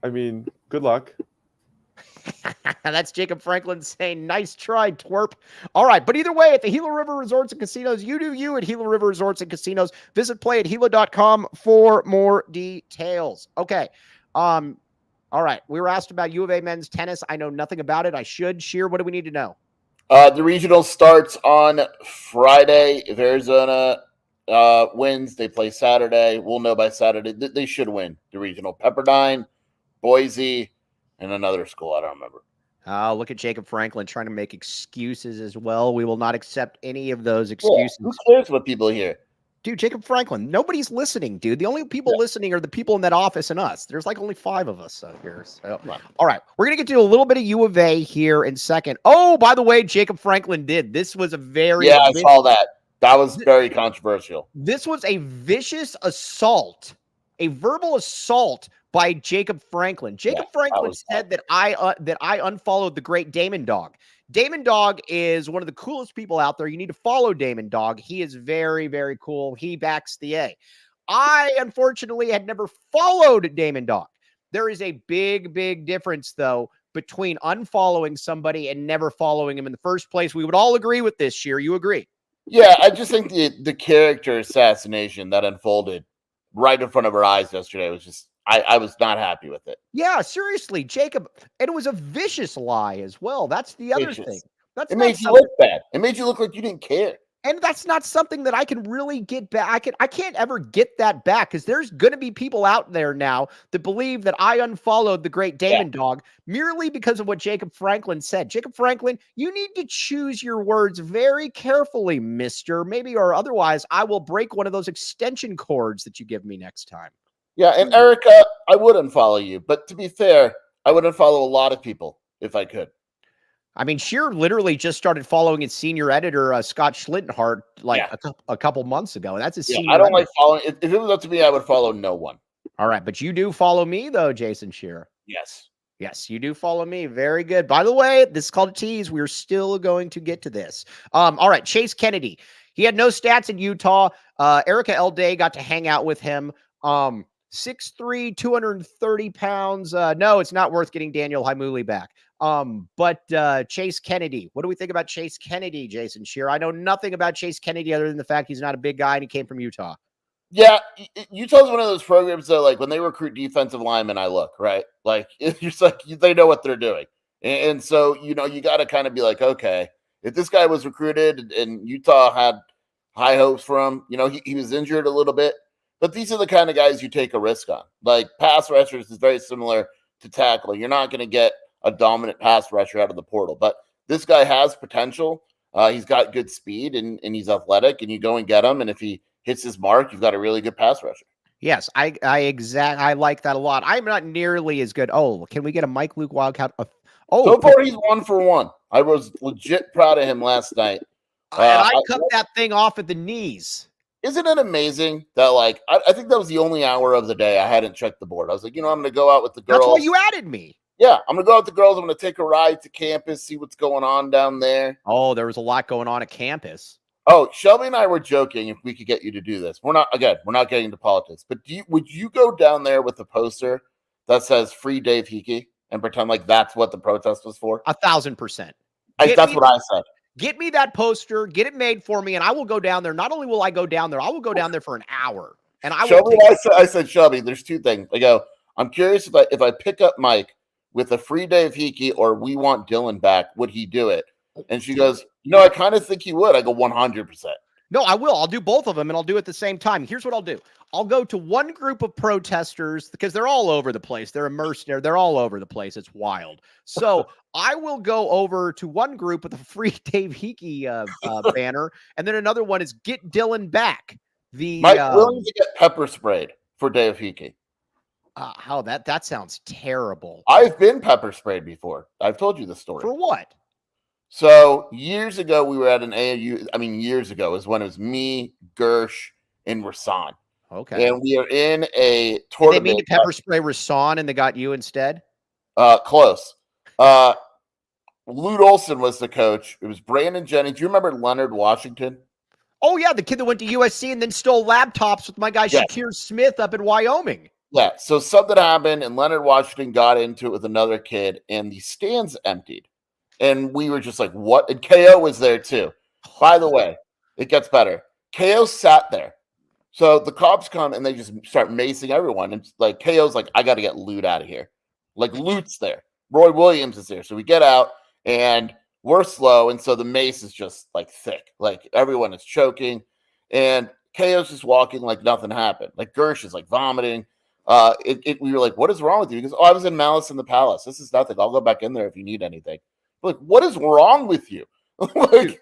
I mean, good luck. That's Jacob Franklin saying, nice try, twerp. All right, but either way, at the Gila River Resorts and Casinos, you do you at Gila River Resorts and Casinos. Visit play@Gila.com for more details. Okay. All right. We were asked about U of A men's tennis. I know nothing about it. I should. Scheer, what do we need to know? The regional starts on Friday. If Arizona wins, they play Saturday. We'll know by Saturday. They should win the regional. Pepperdine, Boise, and another school. I don't remember. Look at Jacob Franklin trying to make excuses as well. We will not accept any of those excuses. Yeah, who cares what people hear? Dude, Jacob Franklin, nobody's listening, dude. The only people listening are the people in that office and us. There's like only 5 of us out here. So. All right. We're going to get to a little bit of U of A here in second. Oh, by the way, Jacob Franklin did. This was a very... I saw that. That was very controversial. This was a vicious assault, a verbal assault by Jacob Franklin. Jacob Franklin said that I unfollowed the great Damon Dog. Damon Dog is one of the coolest people out there. You need to follow Damon Dog. He is very, very cool. He backs the A. I, unfortunately, had never followed Damon Dog. There is a big, big difference, though, between unfollowing somebody and never following him in the first place. We would all agree with this, Scheer. You agree? Yeah, I just think the character assassination that unfolded right in front of our eyes yesterday was just, I was not happy with it. Yeah, seriously, Jacob. And it was a vicious lie as well. That's the other thing. It made you look bad. It made you look like you didn't care. And that's not something that I can really get back. I can't ever get that back because there's going to be people out there now that believe that I unfollowed the great Damon Dog merely because of what Jacob Franklin said. Jacob Franklin, you need to choose your words very carefully, mister. Maybe or otherwise, I will break one of those extension cords that you give me next time. Yeah, and Erica, I would unfollow you. But to be fair, I would unfollow a lot of people if I could. I mean, Scheer literally just started following its senior editor, Scott Schlittenhardt, a couple months ago. And that's his senior I don't editor. like following. If it was up to me, I would follow no one. All right. But you do follow me, though, Jason Scheer. Yes. Yes, you do follow me. Very good. By the way, this is called a tease. We're still going to get to this. All right. Chase Kennedy. He had no stats in Utah. Erica L. Day got to hang out with him. 6'3", 230 pounds. No, it's not worth getting Daniel Haimuli back. But Chase Kennedy, what do we think about Chase Kennedy, Jason Scheer? I know nothing about Chase Kennedy other than the fact he's not a big guy and he came from Utah. Yeah, Utah's one of those programs that, like, when they recruit defensive linemen, I look, right? Like, it's just like they know what they're doing. And so, you got to kind of be like, okay, if this guy was recruited and Utah had high hopes for him, he was injured a little bit. But these are the kind of guys you take a risk on. Like, pass rushers is very similar to tackling. You're not going to get a dominant pass rusher out of the portal. But this guy has potential. He's got good speed and he's athletic, and you go and get him. And if he hits his mark, you've got a really good pass rusher. Yes, I like that a lot. I'm not nearly as good. Oh, can we get a Mike Luke Wildcat? So far he's 1 for 1. I was legit proud of him last night. And I cut that thing off at the knees. Isn't it amazing that, like, I think that was the only hour of the day I hadn't checked the board. I was like, I'm going to go out with the girls. That's why you added me. Yeah, I'm going to go out with the girls. I'm going to take a ride to campus, see what's going on down there. Oh, there was a lot going on at campus. Oh, Shelby and I were joking if we could get you to do this. We're not getting into politics. But would you go down there with a poster that says "Free Dave Hickey" and pretend like that's what the protest was for? 1,000%. That's what I said. Get me that poster, get it made for me, and I will go down there. Not only will I go down there, I will go down there for an hour. And I will Shelby, I said, Shelby, there's two things. I go, I'm curious if I pick up Mike with a free day of Hiki or we want Dylan back, would he do it? And she goes, I kind of think he would. I go 100%. No, I will. I'll do both of them, and I'll do it at the same time. Here's what I'll do. I'll go to one group of protesters because they're all over the place. They're immersed there. They're all over the place. It's wild. So I will go over to one group with a free Dave Hickey banner, and then another one is get Dylan back. Mike willing to get pepper sprayed for Dave Hickey. How that sounds terrible. I've been pepper sprayed before. I've told you the story. For what? So years ago, we were at an AAU. I mean, years ago is when it was me, Gersh, and Rasan. Okay. And we are in a tournament. Did they mean to pepper spray Rasan and they got you instead? Close. Lute Olson was the coach. It was Brandon Jennings. Do you remember Leonard Washington? Oh, yeah. The kid that went to USC and then stole laptops with my guy Scheer Smith up in Wyoming. Yeah. So something happened and Leonard Washington got into it with another kid and the stands emptied. And we were just like, what? And KO was there too. By the way, it gets better. KO sat there. So the cops come and they just start macing everyone. And like KO's like, I got to get Lute out of here. Like Lute's there. Roy Williams is there. So we get out and we're slow. And so the mace is just like thick. Like everyone is choking. And KO's just walking like nothing happened. Like Gersh is like vomiting. We were like, what is wrong with you? He goes, I was in Malice in the Palace. This is nothing. I'll go back in there if you need anything. Like, what is wrong with you? Dude,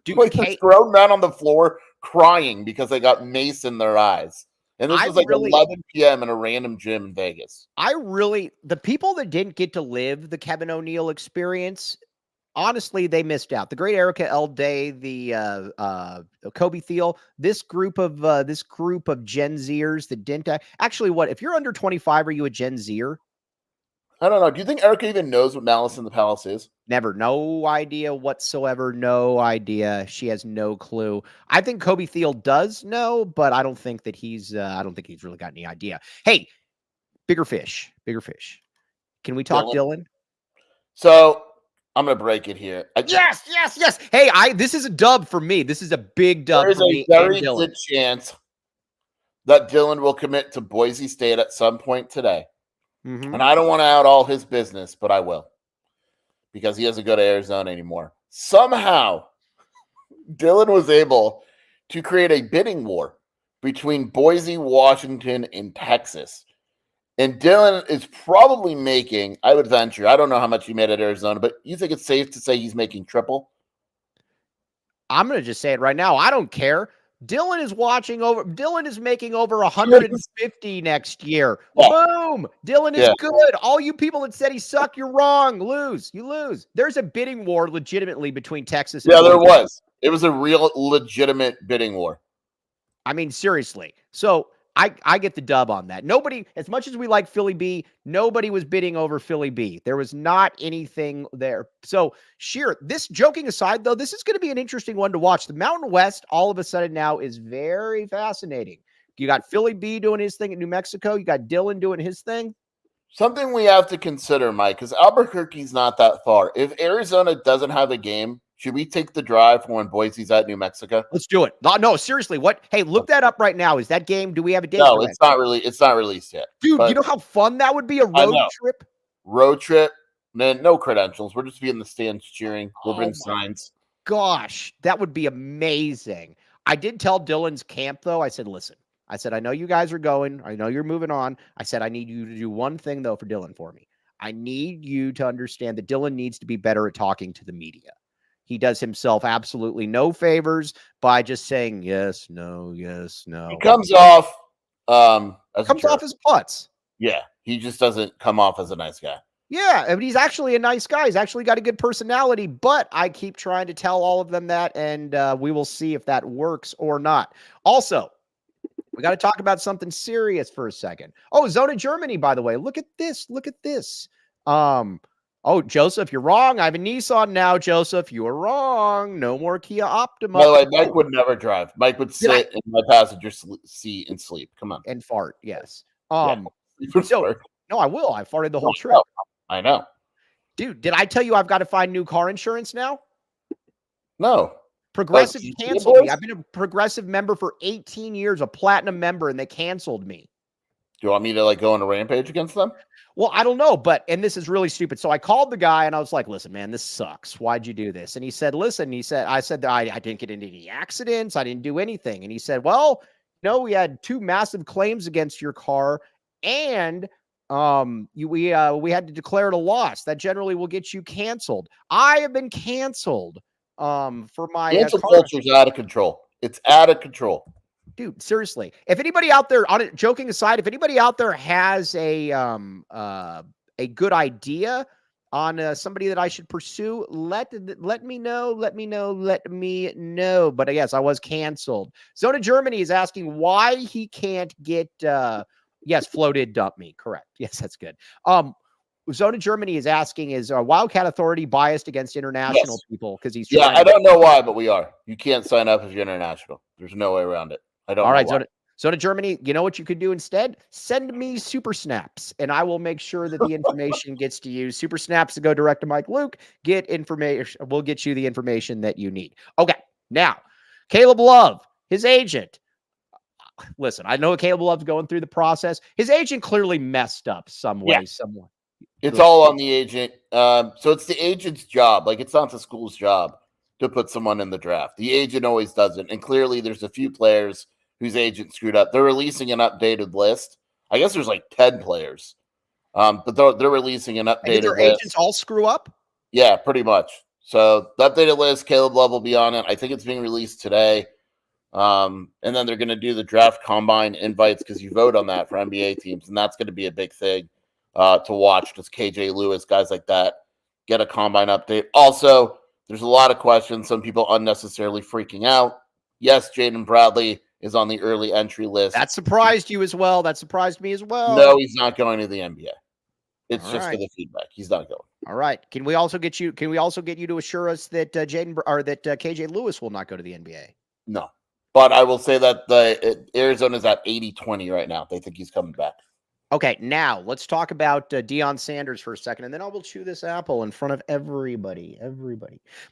this grown man on the floor crying because they got mace in their eyes. And this was like 11 p.m. in a random gym in Vegas. The people that didn't get to live the Kevin O'Neill experience, honestly, they missed out. The great Erica L. Day, the Kobe Thiel, this group of Gen Zers that didn't actually. If you're under 25, are you a Gen Zer? I don't know. Do you think Erica even knows what Malice in the Palace is? Never. No idea whatsoever. No idea. She has no clue. I think Kobe Thiel does know, but I don't think that he's really got any idea. Hey, bigger fish. Can we talk Dylan? So I'm going to break it here. Yes. Hey, this is a dub for me. This is a big dub for me. There's a very good chance that Dylan will commit to Boise State at some point today. Mm-hmm. And I don't want to out all his business, but I will. Because he doesn't go to Arizona anymore. Somehow, Dylan was able to create a bidding war between Boise, Washington, and Texas. And Dylan is probably making, I would venture, I don't know how much he made at Arizona, but you think it's safe to say he's making triple? I'm going to just say it right now. I don't care. Dylan is making over 150 next year. Yeah. Boom. Dylan is good. All you people that said he sucked, you're wrong. You lose. There's a bidding war legitimately between Texas and there was. It was a real legitimate bidding war. I mean, seriously. So I get the dub on that. Nobody, as much as we like Philly B, nobody was bidding over Philly B. There was not anything there. So, Scheer, this joking aside, though, this is going to be an interesting one to watch. The Mountain West, all of a sudden now, is very fascinating. You got Philly B doing his thing at New Mexico. You got Dylan doing his thing. Something we have to consider, Mike, because Albuquerque's not that far. If Arizona doesn't have a game, should we take the drive when Boise's at New Mexico? Let's do it. No, seriously. What? Hey, look that up right now. Is that game? Do we have a date? No, it's not really. It's not released yet. Dude, you know how fun that would be? A road trip. Road trip. Man, no credentials. We'll just be in the stands cheering. We'll bring signs. Gosh, that would be amazing. I did tell Dylan's camp though. I said, listen. I know you guys are going. I know you're moving on. I said, I need you to do one thing though for Dylan for me. I need you to understand that Dylan needs to be better at talking to the media. He does himself absolutely no favors by just saying yes, no, yes, no. He comes off off as putz. Yeah, he just doesn't come off as a nice guy. Yeah, I mean, he's actually a nice guy. He's actually got a good personality, but I keep trying to tell all of them that, and we will see if that works or not. Also, we got to talk about something serious for a second. Oh, Zona Germany, by the way. Look at this. Oh, Joseph, you're wrong. I have a Nissan now, Joseph. You are wrong. No more Kia Optima. By the way, Mike would never drive. Mike would sit in my passenger seat and sleep. Come on. And fart, yes. No, I will. I farted the whole trip. I know. Dude, did I tell you I've got to find new car insurance now? No. Progressive GTA canceled me. boys? I've been a Progressive member for 18 years, a platinum member, and they canceled me. Do you want me to like go on a rampage against them? Well, I don't know, and this is really stupid. So I called the guy and I was like, listen, man, this sucks. Why'd you do this? And he said, listen, I said that I didn't get into any accidents. I didn't do anything. And he said, well, we had 2 massive claims against your car, and we had to declare it a loss. That generally will get you canceled. I have been canceled for my Cancel car. culture is out of control. It's out of control. Dude, seriously, if anybody out there, on it, joking aside, if anybody out there has a good idea on somebody that I should pursue, let me know. Let me know. But yes, I was canceled. Zona Germany is asking why he can't get. Yes, Flo did dump me. Correct. Yes, that's good. Zona Germany is asking, is Wildcat Authority biased against international people? Because he's trying. I don't know why, but we are. You can't sign up if you're international. There's no way around it. I don't. All right, know Zona Germany, you know what you could do instead? Send me super snaps, and I will make sure that the information gets to you. Super snaps to go direct to Mike Luke. Get information. We'll get you the information that you need. Okay, now, Caleb Love, his agent. Listen, I know Caleb Love's going through the process. His agent clearly messed up some way, somewhere. It's all on the agent. So it's the agent's job. Like, it's not the school's job to put someone in the draft. The agent always does it. And clearly there's a few players whose agent screwed up. They're releasing an updated list. I guess there's like 10 players. But they're releasing an updated Did their list. agents all screw up? Yeah, pretty much. So the updated list, Caleb Love will be on it. I think it's being released today. And then they're going to do the draft combine invites because you vote on that for NBA teams. And that's going to be a big thing to watch. Just KJ Lewis, guys like that, get a combine update. Also, there's a lot of questions. Some people unnecessarily freaking out. Yes, Jaden Bradley is on the early entry list. That surprised you as well. That surprised me as well. No, he's not going to the NBA. It's All just right. for the feedback. He's not going. All right. Can we also get you to assure us that KJ Lewis will not go to the NBA? No. But I will say that Arizona's at 80-20 right now. They think he's coming back. Okay, now let's talk about Deion Sanders for a second, and then I will chew this apple in front of everybody.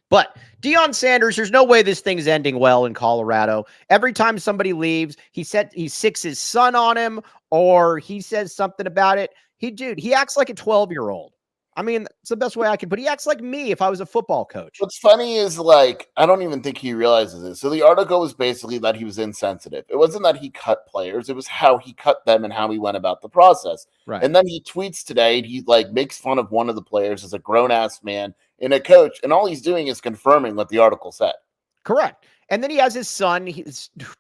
But Deion Sanders, there's no way this thing's ending well in Colorado. Every time somebody leaves, he sicks his son on him, or he says something about it. He acts like a 12-year-old. I mean, it's the best way I can put it. He acts like me if I was a football coach. What's funny is, like, I don't even think he realizes it. So the article was basically that he was insensitive. It wasn't that he cut players. It was how he cut them and how he went about the process. Right. And then he tweets today, and he, like, makes fun of one of the players as a grown-ass man and a coach. And all he's doing is confirming what the article said. Correct. And then he has his son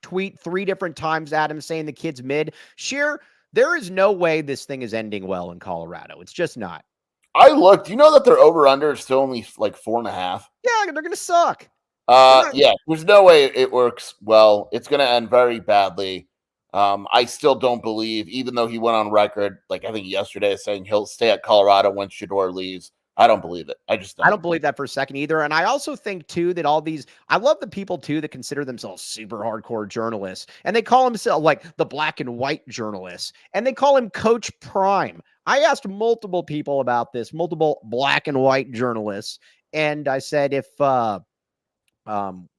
tweet 3 different times at him saying the kid's mid. Scheer, there is no way this thing is ending well in Colorado. It's just not. I looked. Do you know that their over-under is still only like 4.5? Yeah, they're going to suck. Yeah, there's no way it works well. It's going to end very badly. I still don't believe, even though he went on record, like I think yesterday, saying he'll stay at Colorado when Shedeur leaves. I don't believe it. I don't believe that for a second either. And I also think too that I love the people too that consider themselves super hardcore journalists, and they call themselves like the black and white journalists, and they call him Coach Prime. I asked multiple people about this, multiple black and white journalists, and I said,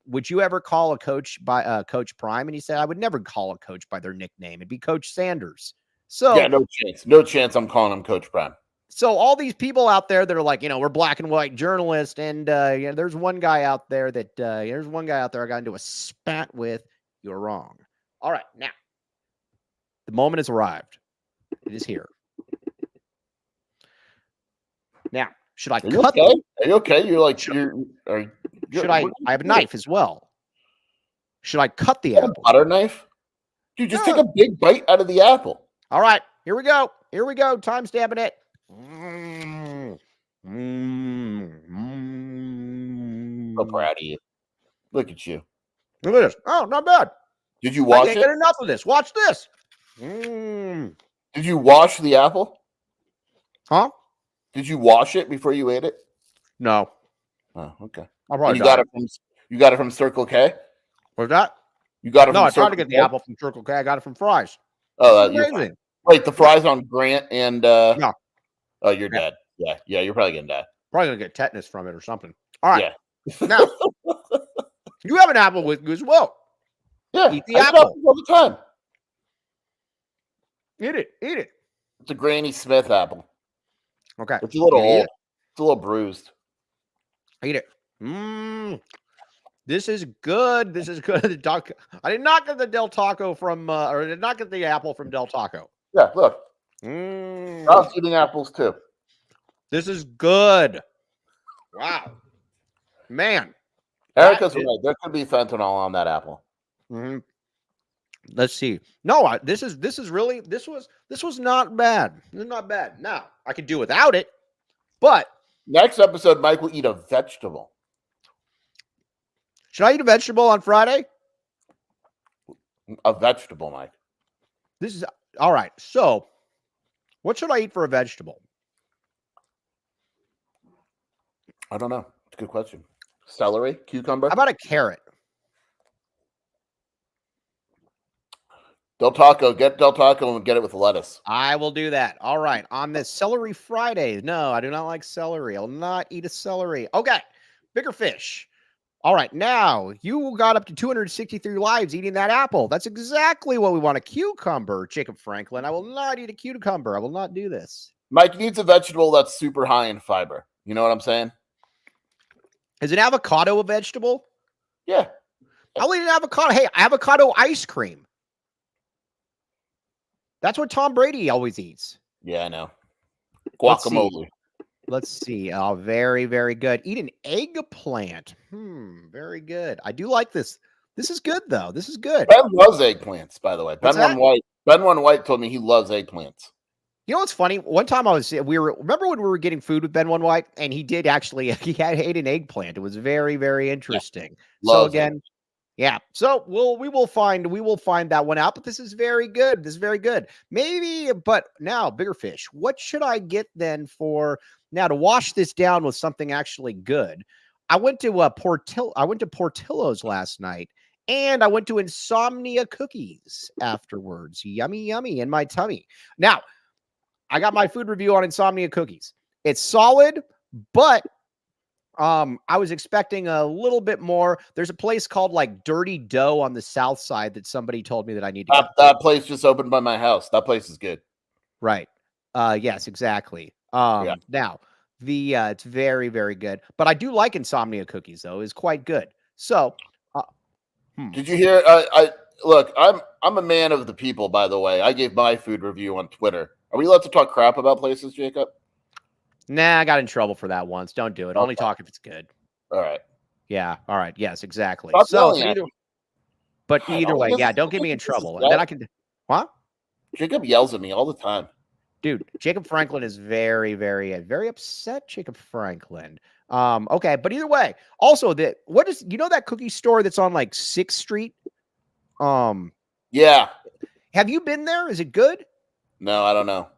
would you ever call a coach by Coach Prime? And he said, I would never call a coach by their nickname. It'd be Coach Sanders. So yeah, no chance I'm calling him Coach Prime. So all these people out there that are like, we're black and white journalists, and there's one guy out there I got into a spat with. You're wrong. All right, now the moment has arrived. It is here. Now, should I cut? Okay? Are you okay? You're like I have a knife as well. Should I cut the apple? A butter knife? Dude, just take a big bite out of the apple. All right, here we go. Time stamping it. So proud of you. Look at you. Look at this. Oh, not bad. Did you wash it? I can't get enough of this. Watch this. Did you wash the apple? Huh? Did you wash it before you ate it? No. Oh, okay. You got it from Circle K? What's that? You got it from I tried to get the apple from Circle K. I got it from Fry's. Oh, amazing. Wait, the fries on Grant and no. Oh, you're dead. Yeah, you're probably gonna die. Probably gonna get tetanus from it or something. All right. Yeah. Now, You have an apple with you as well. Yeah, Eat the I eat apple. apples all the time. Eat it. Eat it. It's a Granny Smith apple. Okay. It's a little You eat old. it? It's a little bruised. Eat it. Mmm. This is good. This is good. I did not get the Del Taco from, or did not get the apple from Del Taco. Yeah, look. I was eating apples too. This is good. Wow. Man. Erica's right. There could be fentanyl on that apple. Mm-hmm. Let's see. No, this was not bad. This is not bad. Now, I could do without it, but next episode, Mike will eat a vegetable. Should I eat a vegetable on Friday? A vegetable, Mike. This is all right. So, what should I eat for a vegetable? I don't know. It's a good question. Celery, cucumber. How about a carrot? Del Taco. Get Del Taco and get it with lettuce. I will do that. All right. On this Celery Friday. No, I do not like celery. I'll not eat a celery. Okay. Bigger fish. All right. Now, you got up to 263 lives eating that apple. That's exactly what we want. A cucumber, Jacob Franklin. I will not eat a cucumber. I will not do this. Mike needs a vegetable that's super high in fiber. You know what I'm saying? Is an avocado a vegetable? Yeah. I'll eat an avocado. Hey, avocado ice cream. That's what Tom Brady always eats. Yeah, I know. Guacamole. Let's see. Oh, very, very good. Eat an eggplant. Very good. I do like this. This is good, though. This is good. Ben loves eggplants, by the way. Ben White told me he loves eggplants. You know what's funny? One time remember when we were getting food with Ben One White, and he ate an eggplant. It was very, very interesting. Yeah. So again, yeah. So we will find that one out. But this is very good. This is very good. Maybe, but now bigger fish. What should I get then to wash this down with something actually good? I went to Portillo's last night, and I went to Insomnia Cookies afterwards. Yummy, yummy in my tummy. Now, I got my food review on Insomnia Cookies. It's solid, but I was expecting a little bit more. There's a place called like Dirty Dough on the south side that somebody told me that I need to get. That place just opened by my house. That place is good. Right. Yes, exactly. Now it's very, very good. But I do like Insomnia Cookies, though. It's quite good. So did you hear? Look, I'm a man of the people, by the way. I gave my food review on Twitter. Are we allowed to talk crap about places, Jacob? Nah, I got in trouble for that once. Don't do it. Okay. Only talk if it's good. All right. Yeah. All right. Yes, exactly. Either way, yeah, don't get me in trouble. And then I can. What? Jacob yells at me all the time. Dude, Jacob Franklin is very, very, very upset. Jacob Franklin. Okay, but either way, also that that cookie store that's on like 6th Street? Yeah. Have you been there? Is it good? No, I don't know.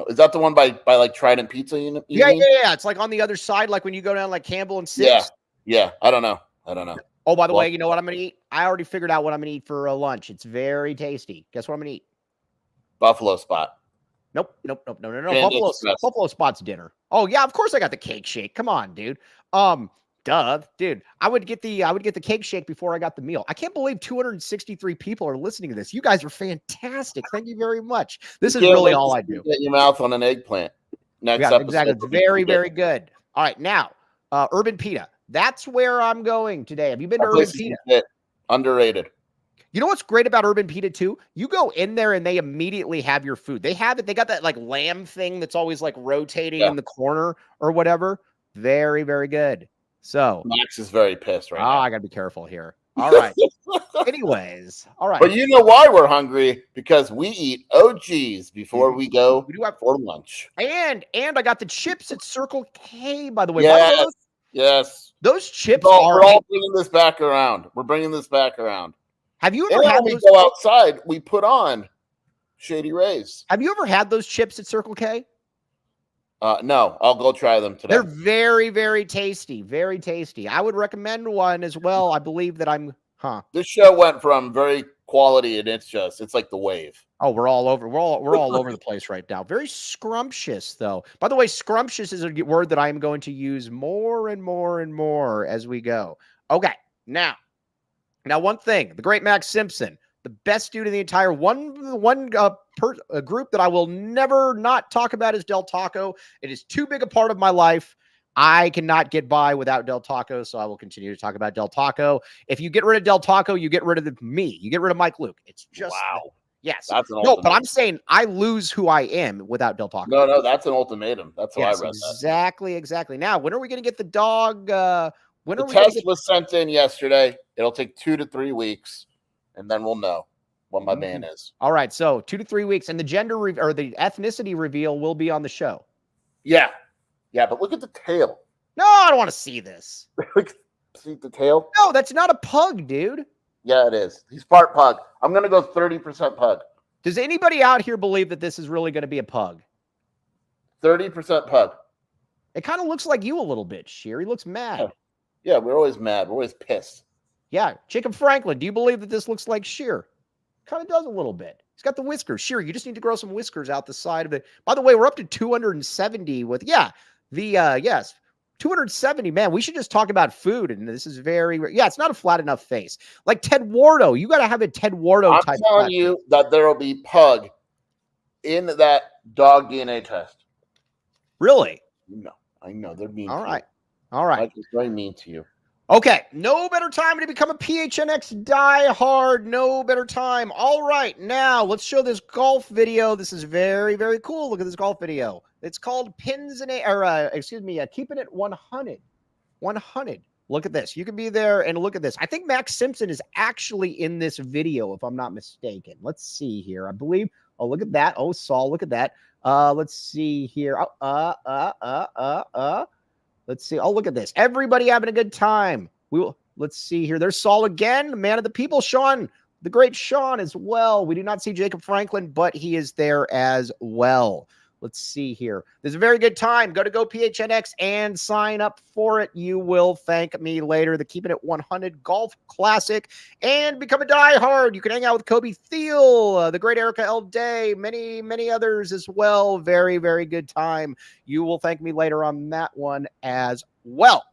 Is that the one by like Trident Pizza? Yeah. It's like on the other side, like when you go down like Campbell and 6th. Yeah. I don't know. Oh, by the way, you know what I'm going to eat? I already figured out what I'm going to eat for lunch. It's very tasty. Guess what I'm going to eat? Buffalo Spot. Nope. Buffalo Spot's dinner. Oh yeah, of course I got the cake shake. Come on, dude. Duh, dude. I would get the cake shake before I got the meal. I can't believe 263 people are listening to this. You guys are fantastic. Thank you very much. This is really all I do. Get your mouth on an eggplant. Next episode. Exactly. It's very, very good. All right, now Urban Pita. That's where I'm going today. Have you been to Urban Pita? Underrated. You know what's great about Urban Pita too? You go in there and they immediately have your food. They have it. They got that like lamb thing that's always like rotating in the corner or whatever. Very, very good. So Max is very pissed right now. I gotta be careful here. All right. Anyways, all right. But you know why we're hungry? Because we eat OGs before we go for lunch. And I got the chips at Circle K, by the way. Yes. Those chips we're all bringing this back around. We're bringing this back around. Have you ever had those? We go outside, we put on Shady Rays. Have you ever had those chips at Circle K? No, I'll go try them today. They're very, very tasty. Very tasty. I would recommend one as well. I believe that This show went from very quality and it's like the wave. Oh, we're all over. We're all over the place right now. Very scrumptious, though. By the way, scrumptious is a word that I am going to use more and more and more as we go. Okay, now Now, one thing, the great Max Simpson, the best dude in the entire group that I will never not talk about is Del Taco. It is too big a part of my life. I cannot get by without Del Taco, so I will continue to talk about Del Taco. If you get rid of Del Taco, you get rid of me. You get rid of Mike Luke. It's just wow. Yes. That's an no, but I'm saying I lose who I am without Del Taco. No, that's an ultimatum. That's how I read that. Exactly. Now, when are we going to get the dog? The test was sent in yesterday. It'll take 2 to 3 weeks, and then we'll know what my man is. All right, so 2 to 3 weeks, and the gender or the ethnicity reveal will be on the show. Yeah, but look at the tail. No, I don't want to see this. See the tail? No, that's not a pug, dude. Yeah, it is. He's part pug. I'm going to go 30% pug. Does anybody out here believe that this is really going to be a pug? 30% pug. It kind of looks like you a little bit, Scheer. He looks mad. Yeah, we're always mad. We're always pissed. Yeah, Jacob Franklin, do you believe that this looks like Scheer? Kind of does a little bit. He's got the whiskers. Scheer, you just need to grow some whiskers out the side of it. By the way, we're up to 270 with, yes, 270, man. We should just talk about food, and this is it's not a flat enough face. Like Ted Wardo, you got to have a Ted Wardo type. I'm telling you that there will be pug in that dog DNA test. Really? No, I know. They're mean. All right. It's very mean to you. Okay, no better time to become a PHNX diehard. No better time. All right, now let's show this golf video. This is very, very cool. Look at this golf video. It's called Keeping It 100. 100. Look at this. You can be there and look at this. I think Max Simpson is actually in this video, if I'm not mistaken. Let's see here. I believe. Oh, look at that. Oh, Saul, look at that. Let's see here. Let's see. Oh, look at this. Everybody having a good time. Let's see here. There's Saul again, the man of the people. Sean, the great Sean as well. We do not see Jacob Franklin, but he is there as well. Let's see here. There's a very good time. Go PHNX and sign up for it. You will thank me later. The Keeping It 100 Golf Classic and become a diehard. You can hang out with Kobe Thiel, the great Erica L. Day, many, many others as well. Very, very good time. You will thank me later on that one as well.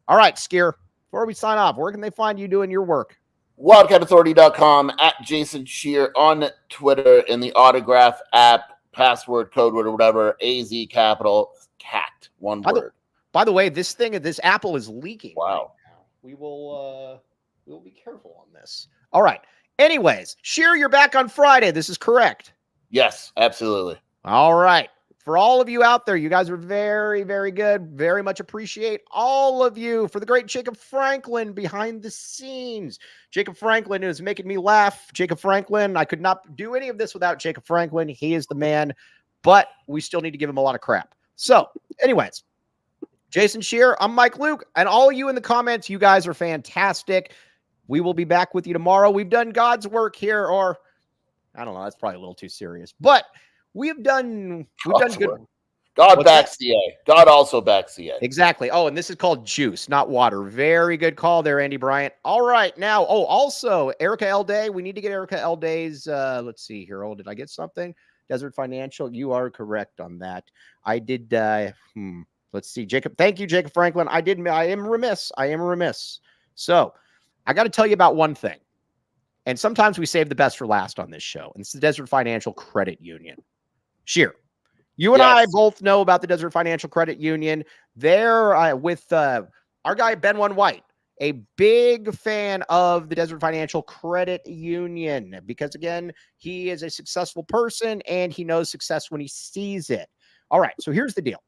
All right, Scheer, before we sign off, where can they find you doing your work? WildcatAuthority.com, at Jason Scheer on Twitter, in the Autograph app. Password, code word, or whatever, AZ capital cat, one word. By the way, this Apple is leaking. Wow. Right now. We will be careful on this. All right. Anyways, Scheer, you're back on Friday. This is correct. Yes, absolutely. All right. For all of you out there, you guys are very, very good. Very much appreciate all of you. For the great Jacob Franklin behind the scenes. Jacob Franklin is making me laugh. Jacob Franklin, I could not do any of this without Jacob Franklin. He is the man, but we still need to give him a lot of crap. So, anyways, Jason Scheer, I'm Mike Luke, and all of you in the comments, you guys are fantastic. We will be back with you tomorrow. We've done God's work here, or I don't know, that's probably a little too serious, but we've done good. God backs CA. God also backs CA. Exactly. Oh, and this is called juice, not water. Very good call there, Andy Bryant. All right. Now, also, Erica L. Day. We need to get Erica L. Day's, let's see here. Oh, did I get something? Desert Financial. You are correct on that. I did, let's see. Jacob. Thank you, Jacob Franklin. I am remiss. So, I got to tell you about one thing. And sometimes we save the best for last on this show. And it's the Desert Financial Credit Union. Scheer, you and I both know about the Desert Financial Credit Union. They're with our guy, Ben One White, a big fan of the Desert Financial Credit Union because, again, he is a successful person and he knows success when he sees it. All right, so here's the deal.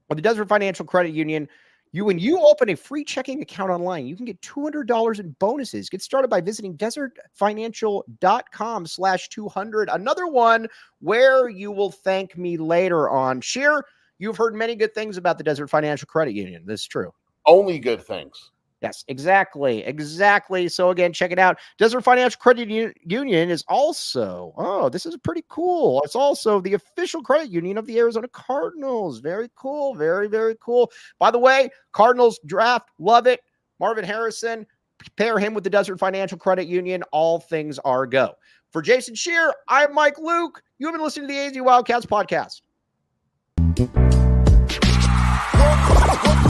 With the Desert Financial Credit Union, when you open a free checking account online, you can get $200 in bonuses. Get started by visiting desertfinancial.com/200. Another one where you will thank me later on. Scheer, you've heard many good things about the Desert Financial Credit Union. This is true. Only good things. Yes, exactly. So again, check it out. Desert Financial Credit Union is also, this is pretty cool. It's also the official credit union of the Arizona Cardinals. Very cool. Very, very cool. By the way, Cardinals draft, love it. Marvin Harrison, pair him with the Desert Financial Credit Union. All things are go. For Jason Scheer, I'm Mike Luke. You have been listening to the AZ Wildcats podcast.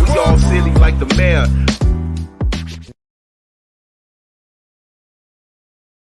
We all silly like the mayor.